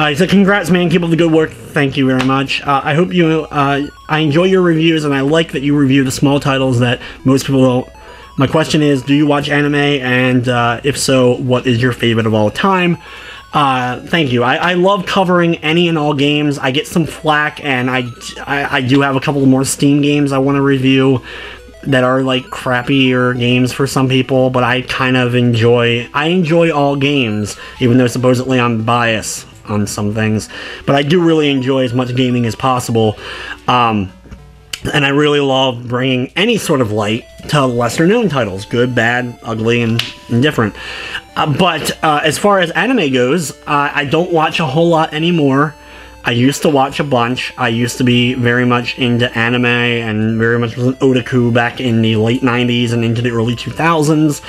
He said, congrats, man. Keep up the good work. Thank you very much. I hope you... I enjoy your reviews, and I like that you review the small titles that most people don't. My question is, do you watch anime? And if so, what is your favorite of all time? Thank you. I love covering any and all games. I get some flack, and I do have a couple more Steam games I want to review that are like crappier games for some people, but I kind of enjoy all games, even though supposedly I'm biased on some things, but I do really enjoy as much gaming as possible, and I really love bringing any sort of light to lesser known titles, good, bad, ugly, and indifferent. But as far as anime goes, I don't watch a whole lot anymore. I used to watch a bunch. I used to be very much into anime and very much was an otaku back in the late 90s and into the early 2000s.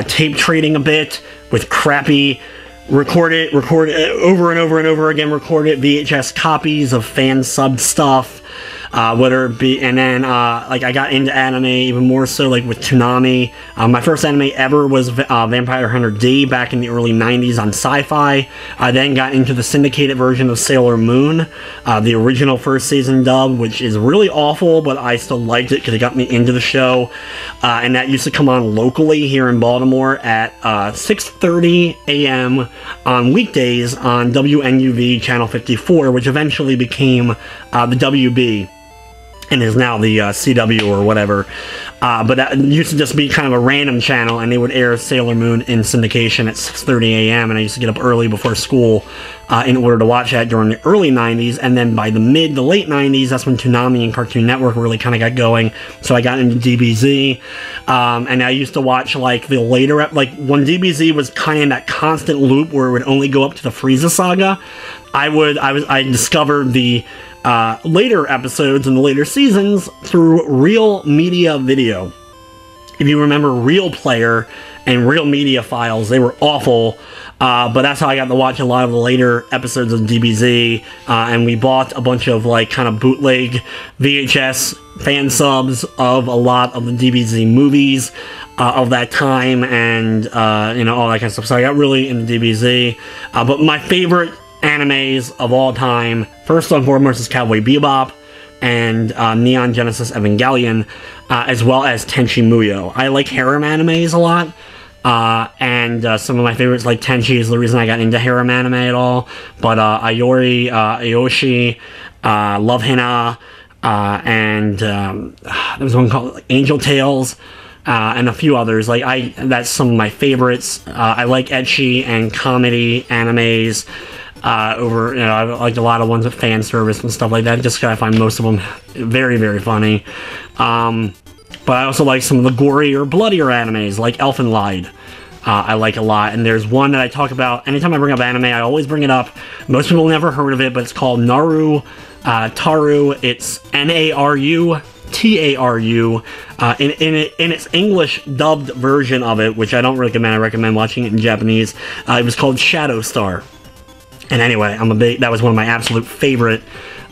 Tape trading a bit with crappy record it over and over and over again, recorded VHS copies of fan sub stuff, whether it be, and then like I got into anime even more so like with Toonami. My first anime ever was Vampire Hunter D back in the early 90s on Sci-Fi. I then got into the syndicated version of Sailor Moon, the original first season dub, which is really awful, but I still liked it because it got me into the show, and that used to come on locally here in Baltimore at 6:30 a.m. on weekdays on WNUV Channel 54, which eventually became the WB and is now the CW or whatever. But that used to just be kind of a random channel, and they would air Sailor Moon in syndication at 6:30 a.m., and I used to get up early before school in order to watch that during the early 90s, and then by the mid to late 90s, that's when Toonami and Cartoon Network really kind of got going, so I got into DBZ, and I used to watch, like, the later, like, when DBZ was kind of in that constant loop where it would only go up to the Frieza saga, I discovered the later episodes and the later seasons through Real Media Video. If you remember Real Player and Real Media Files, they were awful, but that's how I got to watch a lot of the later episodes of DBZ, and we bought a bunch of like kind of bootleg VHS fan subs of a lot of the DBZ movies of that time, and you know, all that kind of stuff. So I got really into DBZ, but my favorite animes of all time, first and foremost, is Cowboy Bebop and Neon Genesis Evangelion, as well as Tenchi Muyo. I like harem animes a lot, and some of my favorites, like Tenchi, is the reason I got into harem anime at all, but Ayori, Aoshi, Love Hina, and there was one called like, Angel Tales, and a few others. Like that's some of my favorites. I like ecchi and comedy animes. Over, you know, I liked a lot of ones with fan service and stuff like that, just because I find most of them very, very funny. But I also like some of the gorier, bloodier animes, like Elfenlied. I like a lot, and there's one that I talk about, anytime I bring up anime, I always bring it up. Most people never heard of it, but it's called Naru Taru. It's Naru Taru, in its English dubbed version of it, which I don't recommend. I recommend watching it in Japanese. It was called Shadow Star. And anyway, that was one of my absolute favorite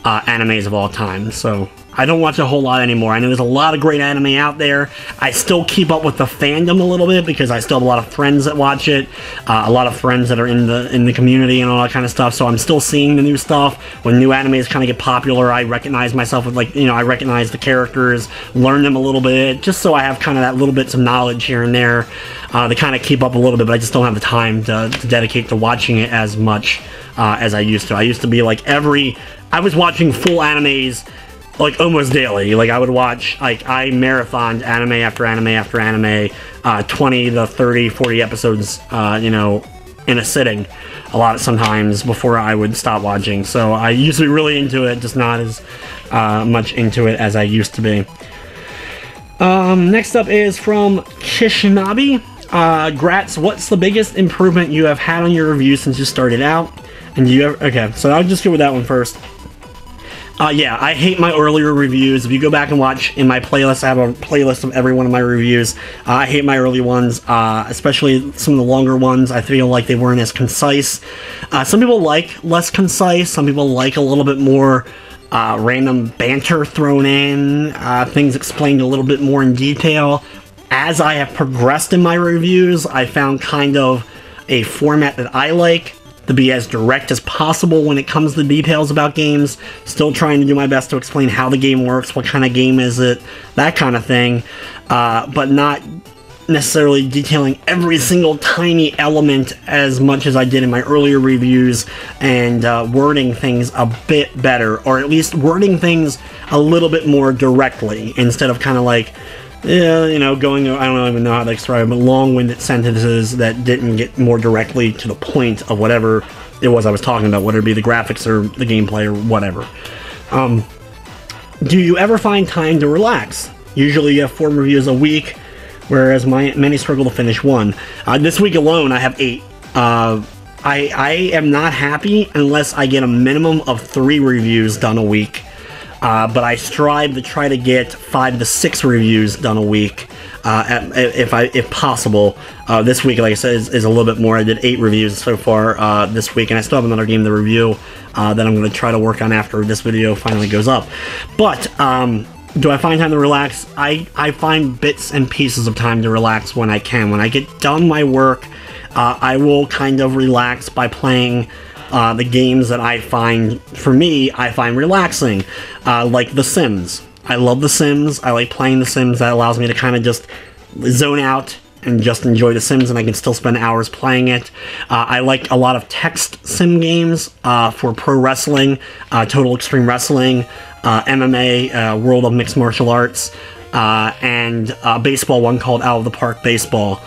animes of all time. So I don't watch a whole lot anymore. I know there's a lot of great anime out there. I still keep up with the fandom a little bit because I still have a lot of friends that watch it, a lot of friends that are in the community and all that kind of stuff. So I'm still seeing the new stuff. When new animes kind of get popular, I recognize myself with, like, you know, I recognize the characters, learn them a little bit, just so I have kind of that little bits of knowledge here and there to kind of keep up a little bit. But I just don't have the time to dedicate to watching it as much as I used to. I used to be like I was watching full animes like almost daily. Like I would watch, like I marathoned anime after anime after anime, 20 to 30, 40 episodes, you know, in a sitting, a lot sometimes before I would stop watching. So I used to be really into it, just not as much into it as I used to be. Next up is from Kishinabi. Grats, what's the biggest improvement you have had on your review since you started out? And do you ever... Okay, so I'll just go with that one first. Yeah, I hate my earlier reviews. If you go back and watch in my playlist, I have a playlist of every one of my reviews. I hate my early ones, especially some of the longer ones. I feel like they weren't as concise. Some people like less concise. Some people like a little bit more random banter thrown in, things explained a little bit more in detail. As I have progressed in my reviews, I found kind of a format that I like, to be as direct as possible when it comes to details about games, still trying to do my best to explain how the game works, what kind of game is it, that kind of thing, but not necessarily detailing every single tiny element as much as I did in my earlier reviews, and wording things a bit better, or at least wording things a little bit more directly, instead of kind of like, yeah, you know, going, I don't even know how to describe it, but long-winded sentences that didn't get more directly to the point of whatever it was I was talking about, whether it be the graphics or the gameplay or whatever. Do you ever find time to relax? Usually you have 4 reviews a week, whereas many struggle to finish one. This week alone, I have 8. I am not happy unless I get a minimum of 3 reviews done a week. But I strive to try to get 5 to 6 reviews done a week, if possible. This week, like I said, is a little bit more. I did 8 reviews so far this week, and I still have another game to review that I'm going to try to work on after this video finally goes up. But do I find time to relax? I find bits and pieces of time to relax when I can. When I get done my work, I will kind of relax by playing the games that I find relaxing, like The Sims. I love The Sims. I like playing The Sims. That allows me to kind of just zone out and just enjoy The Sims, and I can still spend hours playing it. I like a lot of text sim games for pro wrestling, Total Extreme Wrestling, MMA, World of Mixed Martial Arts, and baseball, one called Out of the Park Baseball.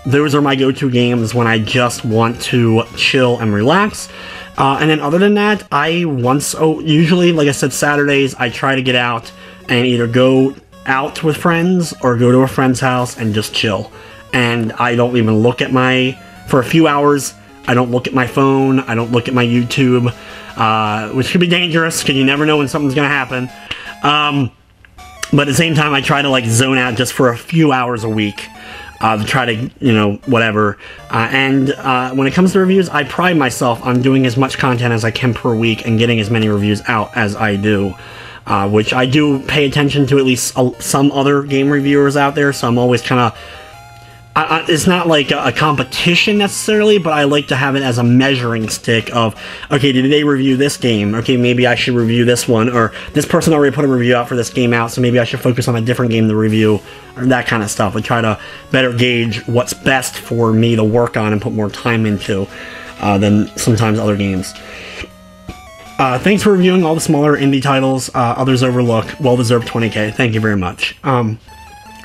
Those are my go-to games when I just want to chill and relax. And then other than that, usually, like I said, Saturdays, I try to get out and either go out with friends or go to a friend's house and just chill. And I don't even look at for a few hours, I don't look at my phone, I don't look at my YouTube, which could be dangerous, because you never know when something's going to happen. But at the same time, I try to like zone out just for a few hours a week. To try to, you know, whatever. And when it comes to reviews, I pride myself on doing as much content as I can per week and getting as many reviews out as I do. Which I do pay attention to at least some other game reviewers out there, so I'm always kind of... it's not like a competition necessarily, but I like to have it as a measuring stick of, okay, did they review this game? Okay, maybe I should review this one, or this person already put a review out for this game out, so maybe I should focus on a different game to review, or that kind of stuff. I try to better gauge what's best for me to work on and put more time into than sometimes other games. Thanks for reviewing all the smaller indie titles others overlook. Well-deserved 20k. Thank you very much.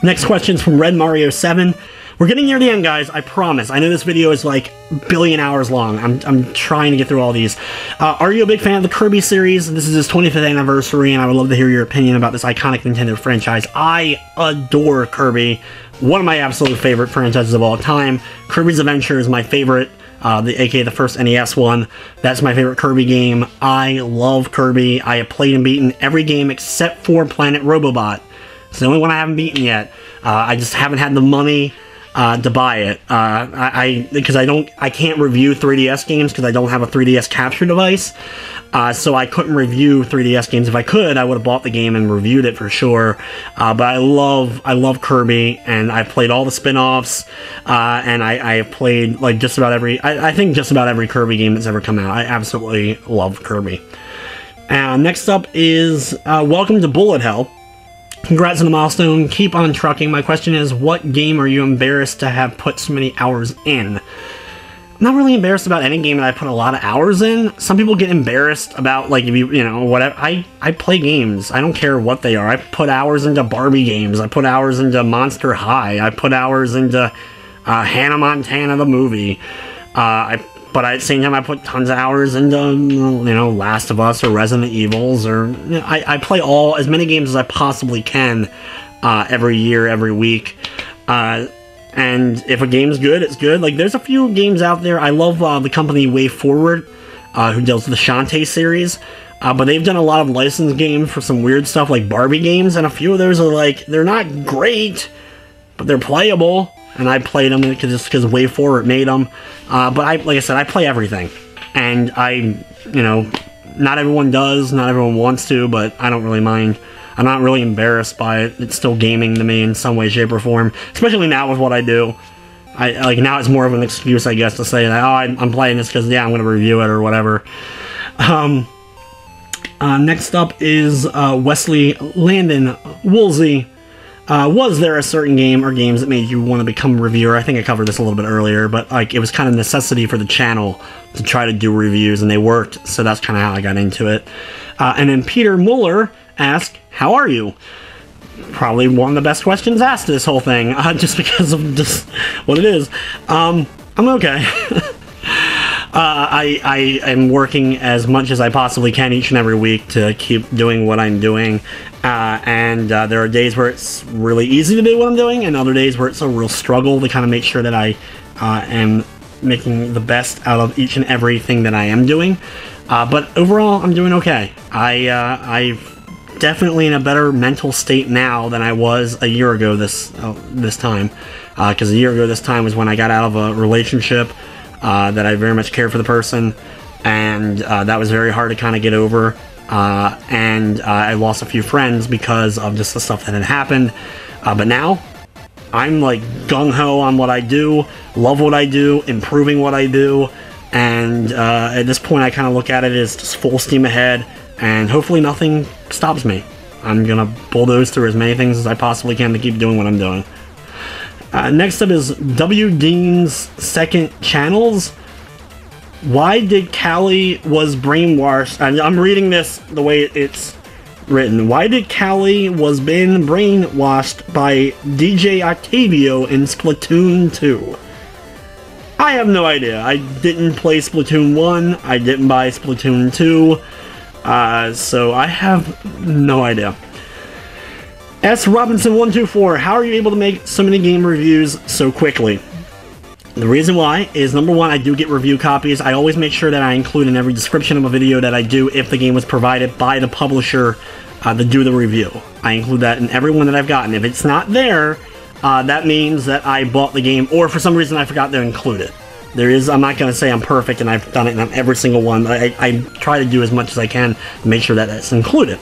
Next question is from Red Mario 7. We're getting near the end, guys, I promise. I know this video is like a billion hours long. I'm trying to get through all these. Are you a big fan of the Kirby series? This is his 25th anniversary, and I would love to hear your opinion about this iconic Nintendo franchise. I adore Kirby. One of my absolute favorite franchises of all time. Kirby's Adventure is my favorite, aka the first NES one. That's my favorite Kirby game. I love Kirby. I have played and beaten every game except for Planet Robobot. It's the only one I haven't beaten yet. I just haven't had the money to buy it, because I can't review 3DS games because I don't have a 3DS capture device, so I couldn't review 3DS games. If I could, I would have bought the game and reviewed it for sure, but I love Kirby, and I've played all the spin-offs, and I have played like just about I think just about every Kirby game that's ever come out. I absolutely love Kirby. Next up is welcome to Bullet Hell. Congrats on the milestone. Keep on trucking. My question is, what game are you embarrassed to have put so many hours in? I'm not really embarrassed about any game that I put a lot of hours in. Some people get embarrassed about, like, if you know, whatever. I play games. I don't care what they are. I put hours into Barbie games. I put hours into Monster High. I put hours into Hannah Montana the movie. But at the same time, I put tons of hours into, you know, Last of Us or Resident Evils, or, you know, I play as many games as I possibly can every year, every week. And if a game's good, it's good. Like, there's a few games out there. I love the company Way Forward, who does the Shantae series. But they've done a lot of licensed games for some weird stuff like Barbie games, and a few of those are like, they're not great, but they're playable, and I played them just because Way Forward made them. But like I said, I play everything, and not everyone does, not everyone wants to, but I don't really mind. I'm not really embarrassed by it. It's still gaming to me in some way, shape, or form, especially now with what I do. Now it's more of an excuse, I guess, to say that, oh, I'm playing this because, yeah, I'm going to review it or whatever. Next up is Wesley Landon Woolsey. Was there a certain game or games that made you want to become a reviewer? I think I covered this a little bit earlier, but it was kind of necessity for the channel to try to do reviews, and they worked, so that's kind of how I got into it. And then Peter Muller asked, how are you? Probably one of the best questions asked this whole thing, just because of just what it is. I'm okay. I am working as much as I possibly can each and every week to keep doing what I'm doing, and there are days where it's really easy to do what I'm doing, and other days where it's a real struggle to kind of make sure that I am making the best out of each and everything that I am doing. But overall, I'm doing okay. I'm definitely in a better mental state now than I was a year ago this time, because a year ago this time was when I got out of a relationship that I very much cared for the person, and that was very hard to kind of get over, and I lost a few friends because of just the stuff that had happened, but now I'm like gung-ho on what I do, love what I do, improving what I do, and at this point I kind of look at it as just full steam ahead, and hopefully nothing stops me. I'm gonna bulldoze through as many things as I possibly can to keep doing what I'm doing. Next up is W. Dean's Second Channels. Why did Callie was brainwashed? And I'm reading this the way it's written. Why did Callie was been brainwashed by DJ Octavio in Splatoon 2? I have no idea. I didn't play Splatoon 1. I didn't buy Splatoon 2. So I have no idea. S. Robinson124, how are you able to make so many game reviews so quickly? The reason why is, number one, I do get review copies. I always make sure that I include in every description of a video that I do if the game was provided by the publisher to do the review. I include that in every one that I've gotten. If it's not there, that means that I bought the game, or for some reason I forgot to include it. I'm not going to say I'm perfect and I've done it in every single one, but I try to do as much as I can to make sure that that's included.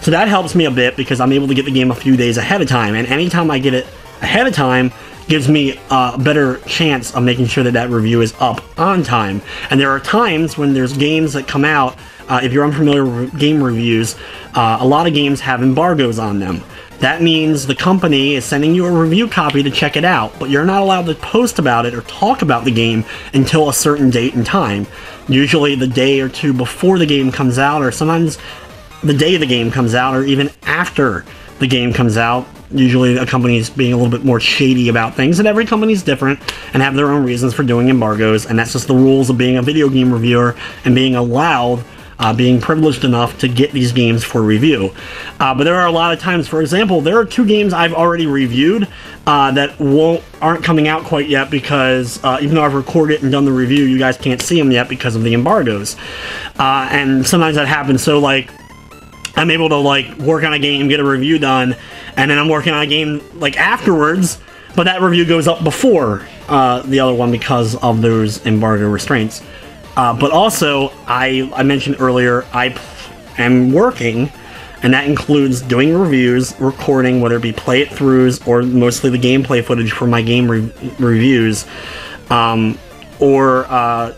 So that helps me a bit because I'm able to get the game a few days ahead of time, and anytime I get it ahead of time gives me a better chance of making sure that that review is up on time. And there are times when there's games that come out, if you're unfamiliar with game reviews, a lot of games have embargoes on them. That means the company is sending you a review copy to check it out, but you're not allowed to post about it or talk about the game until a certain date and time. Usually the day or two before the game comes out, or sometimes the day the game comes out, or even after the game comes out. Usually a company is being a little bit more shady about things, and every company is different and have their own reasons for doing embargoes, and that's just the rules of being a video game reviewer and being allowed, being privileged enough to get these games for review. But there are a lot of times, for example, there are 2 games I've already reviewed that aren't coming out quite yet because even though I've recorded and done the review, you guys can't see them yet because of the embargoes. And sometimes that happens, so like I'm able to like work on a game, get a review done, and then I'm working on a game like afterwards, but that review goes up before the other one because of those embargo restraints. But also, I mentioned earlier, I am working, and that includes doing reviews, recording, whether it be play-it-throughs or mostly the gameplay footage for my game reviews, or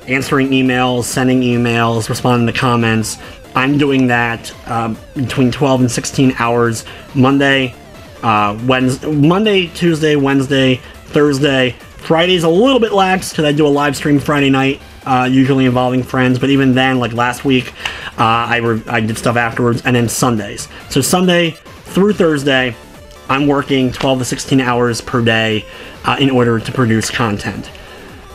answering emails, sending emails, responding to comments. I'm doing that between 12 and 16 hours Monday, Tuesday, Wednesday, Thursday. Friday's a little bit lax because I do a live stream Friday night, usually involving friends, but even then, like last week, I did stuff afterwards, and then Sundays. So Sunday through Thursday, I'm working 12 to 16 hours per day in order to produce content.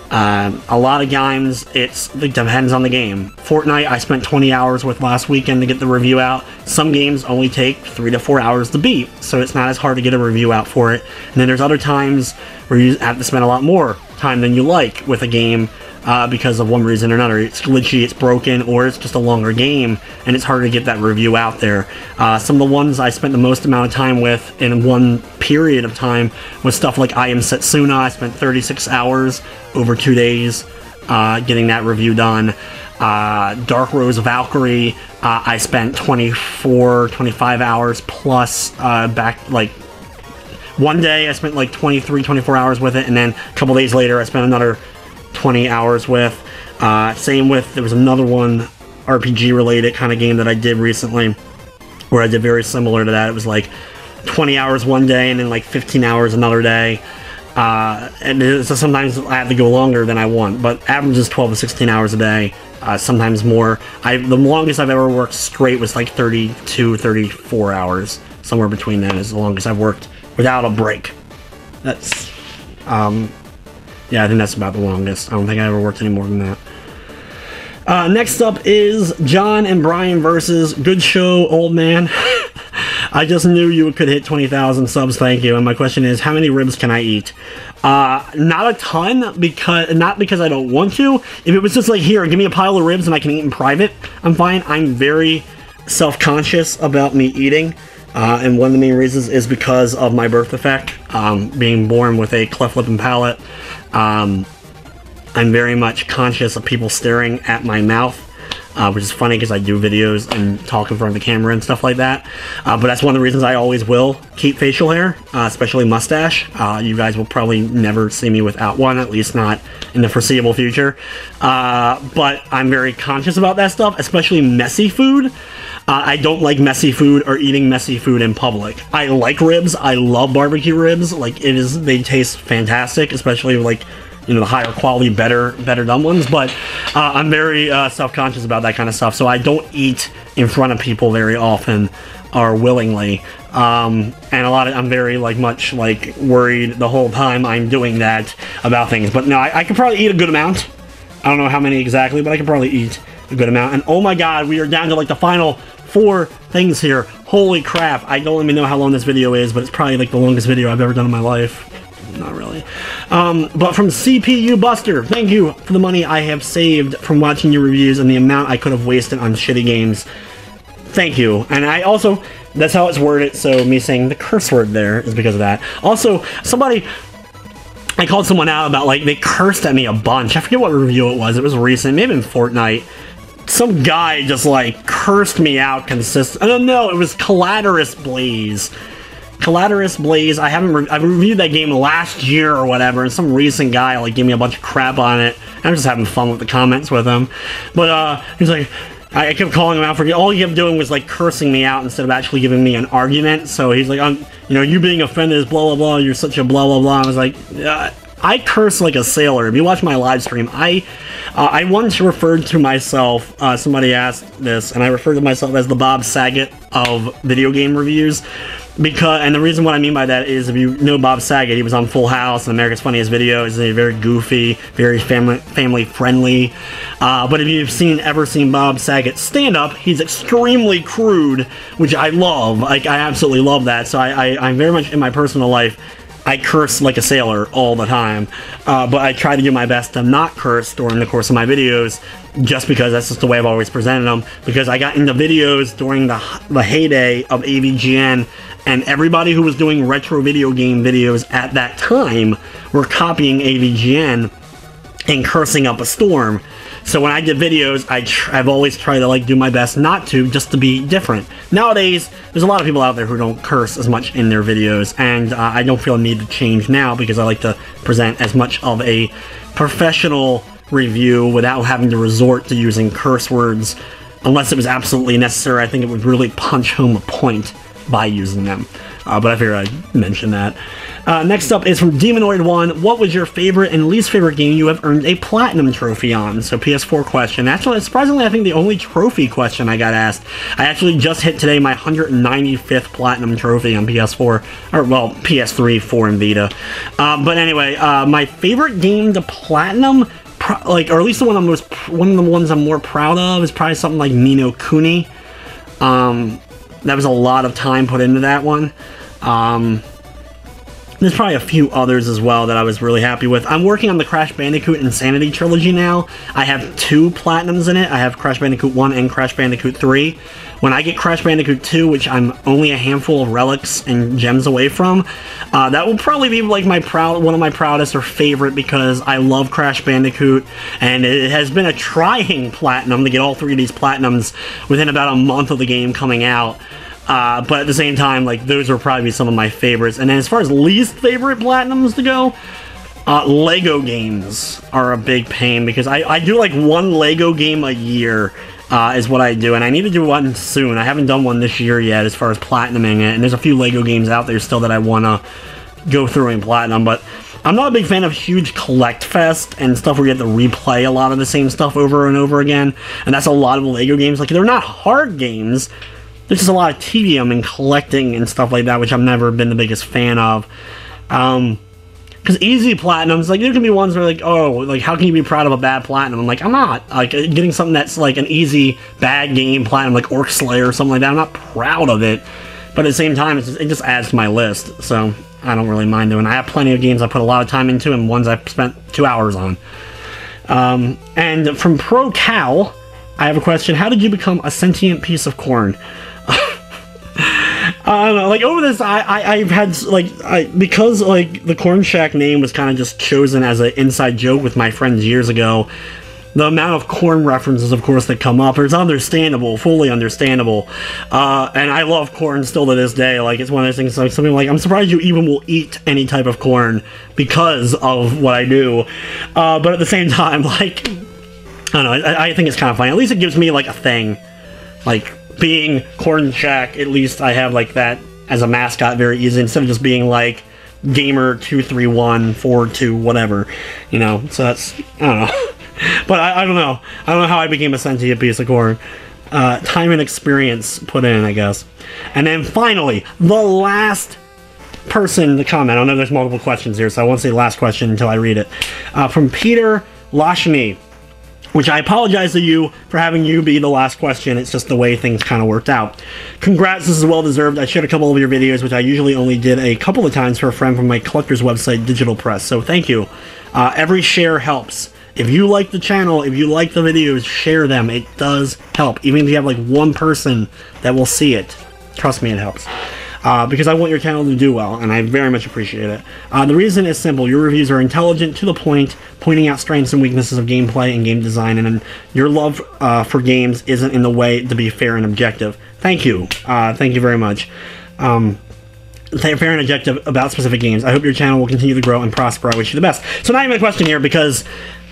A lot of games, it depends on the game. Fortnite, I spent 20 hours with last weekend to get the review out. Some games only take 3 to 4 hours to beat, so it's not as hard to get a review out for it. And then there's other times where you have to spend a lot more time than you like with a game, because of one reason or another. It's glitchy, it's broken, or it's just a longer game, and it's hard to get that review out there. Some of the ones I spent the most amount of time with in one period of time was stuff like I Am Setsuna. I spent 36 hours over 2 days getting that review done. Dark Rose Valkyrie, I spent 25 hours plus back, like, one day I spent like 24 hours with it, and then a couple days later I spent another 20 hours with. Same with, there was another one, RPG related kind of game that I did recently, where I did very similar to that. It was like 20 hours one day, and then like 15 hours another day. And so sometimes I have to go longer than I want, but average is 12 to 16 hours a day, sometimes more. The longest I've ever worked straight was like 32, 34 hours. Somewhere between that is the longest I've worked without a break. That's, yeah, I think that's about the longest. I don't think I ever worked any more than that. Next up is John and Brian versus Good Show, Old Man. I just knew you could hit 20,000 subs, thank you. And my question is, how many ribs can I eat? Not a ton, not because I don't want to. If it was just like, here, give me a pile of ribs and I can eat in private, I'm fine. I'm very self-conscious about me eating. And one of the main reasons is because of my birth defect, being born with a cleft lip and palate. I'm very much conscious of people staring at my mouth, which is funny because I do videos and talk in front of the camera and stuff like that. But that's one of the reasons I always will keep facial hair, especially mustache. You guys will probably never see me without one, at least not in the foreseeable future. But I'm very conscious about that stuff, especially messy food. I don't like messy food or eating messy food in public. I like ribs. I love barbecue ribs. Like, they taste fantastic, especially like, you know, the higher quality, better done ones. But I'm very self-conscious about that kind of stuff, so I don't eat in front of people very often or willingly. And I'm very much worried the whole time I'm doing that about things. But no, I could probably eat a good amount. I don't know how many exactly, but I could probably eat a good amount. And oh my god, we are down to like the final 4 things here. Holy crap, I don't even know how long this video is, but it's probably like the longest video I've ever done in my life. Not really. But from CPU Buster, thank you for the money I have saved from watching your reviews and the amount I could have wasted on shitty games. Thank you. And I also, that's how it's worded, so me saying the curse word there is because of that. Also, I called someone out about, they cursed at me a bunch. I forget what review it was. It was recent, maybe in Fortnite. Some guy just, cursed me out consistently. Oh, no, it was Collaterus Blaze. Collaterus Blaze, I reviewed that game last year or whatever, and some recent guy, gave me a bunch of crap on it. I'm just having fun with the comments with him. But, he's like, I kept calling him out for all he kept doing was, cursing me out instead of actually giving me an argument. So he's like, you know, you being offended is blah, blah, blah, you're such a blah, blah, blah. I was like, I curse like a sailor. If you watch my live stream, I once referred to myself, somebody asked this, and I referred to myself as the Bob Saget of video game reviews. And the reason what I mean by that is, if you know Bob Saget, he was on Full House and America's Funniest Videos. He's very goofy, very family friendly. But if you've ever seen Bob Saget stand up, he's extremely crude, which I love. I absolutely love that. So I'm very much in my personal life, I curse like a sailor all the time, but I try to do my best to not curse during the course of my videos, just because that's just the way I've always presented them, because I got into videos during the heyday of AVGN, and everybody who was doing retro video game videos at that time were copying AVGN and cursing up a storm. So when I did videos, I've always tried to do my best not to, just to be different. Nowadays, there's a lot of people out there who don't curse as much in their videos, and I don't feel a need to change now, because I like to present as much of a professional review without having to resort to using curse words, unless it was absolutely necessary. I think it would really punch home a point by using them. But I figured I'd mention that. Next up is from Demonoid1. What was your favorite and least favorite game you have earned a platinum trophy on? So PS4 question. Actually, surprisingly, I think the only trophy question I got asked. I actually just hit today my 195th platinum trophy on PS4. Or, well, PS3, 4, and Vita. But anyway, my favorite game to platinum, or at least one of the ones I'm more proud of, is probably something like Ni no Kuni. That was a lot of time put into that one. There's probably a few others as well that I was really happy with. I'm working on the Crash Bandicoot Insanity trilogy now. I have 2 platinums in it. I have Crash Bandicoot 1 and Crash Bandicoot 3. When I get Crash Bandicoot 2, which I'm only a handful of relics and gems away from, that will probably be like one of my proudest or favorite, because I love Crash Bandicoot, and it has been a trying platinum to get all 3 of these platinums within about a month of the game coming out. But at the same time, like, those are probably some of my favorites. And then as far as least favorite platinums to go, Lego games are a big pain, because I do like 1 Lego game a year, is what I do, and I need to do one soon. I haven't done one this year yet as far as platinuming it, and there's a few Lego games out there still that I want to go through and platinum, but I'm not a big fan of huge collect fest and stuff where you have to replay a lot of the same stuff over and over again, and that's a lot of Lego games. Like, they're not hard games, there's just a lot of tedium in collecting and stuff like that, which I've never been the biggest fan of. Because easy platinums, like, there can be ones where, like, oh, like, how can you be proud of a bad platinum? I'm like, I'm not. Like, getting something that's, like, an easy, bad game platinum, like Orc Slayer or something like that, I'm not proud of it. But at the same time, it just adds to my list, so I don't really mind doing it. I have plenty of games I put a lot of time into, and ones I've spent 2 hours on. And from Pro Cow, I have a question. How did you become a sentient piece of corn? I don't know, like, over this, I've had, like, because, like, the Cornshaq name was kind of just chosen as an inside joke with my friends years ago, the amount of corn references, of course, that come up, it's understandable, fully understandable, and I love corn still to this day. Like, it's one of those things, like, something like, I'm surprised you even will eat any type of corn because of what I do, but at the same time, like, I don't know, I think it's kind of funny. At least it gives me, like, a thing, like, being Cornshaq, at least I have, like, that as a mascot very easy, instead of just being, like, Gamer23142, whatever, you know, so that's, I don't know, but I don't know how I became a sentient piece of corn. Time and experience put in, I guess. And then finally, the last person to comment. I know there's multiple questions here, so I won't say last question until I read it. From Peter Lashmi, which I apologize to you for having you be the last question. It's just the way things kind of worked out. Congrats, this is well deserved. I shared a couple of your videos, which I usually only did a couple of times for a friend from my collector's website, Digital Press, so thank you. Every share helps. If you like the channel, if you like the videos, share them. It does help. Even if you have like 1 person that will see it, trust me, it helps. Because I want your channel to do well, and I very much appreciate it. The reason is simple. Your reviews are intelligent, to the point, pointing out strengths and weaknesses of gameplay and game design, and your love for games isn't in the way to be fair and objective. Thank you. Thank you very much. Fair and objective about specific games. I hope your channel will continue to grow and prosper. I wish you the best. So now I have a question here, because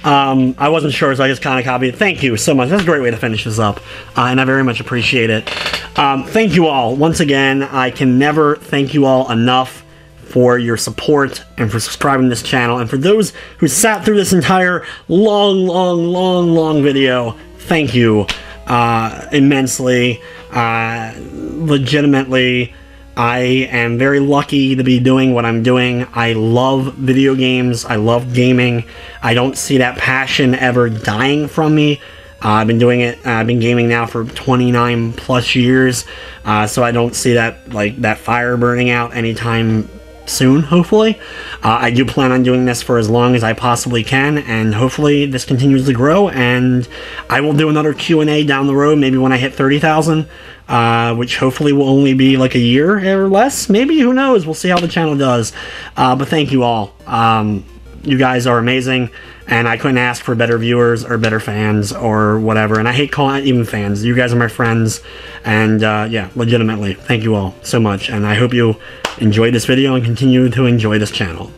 I wasn't sure, so I just kind of copied it. Thank you so much. That's a great way to finish this up, and I very much appreciate it. Thank you all. Once again, I can never thank you all enough for your support and for subscribing to this channel, and for those who sat through this entire long video, thank you immensely. Legitimately, I am very lucky to be doing what I'm doing. I love video games. I love gaming. I don't see that passion ever dying from me. I've been doing it, I've been gaming now for 29 plus years, so I don't see that, like, that fire burning out anytime soon, hopefully. I do plan on doing this for as long as I possibly can, and hopefully this continues to grow, and I will do another Q&A down the road, maybe when I hit 30,000, which hopefully will only be like a year or less, maybe, who knows, we'll see how the channel does. But thank you all. You guys are amazing, and I couldn't ask for better viewers or better fans or whatever, and I hate calling it even fans. You guys are my friends, and yeah, legitimately, thank you all so much, and I hope you enjoyed this video and continue to enjoy this channel.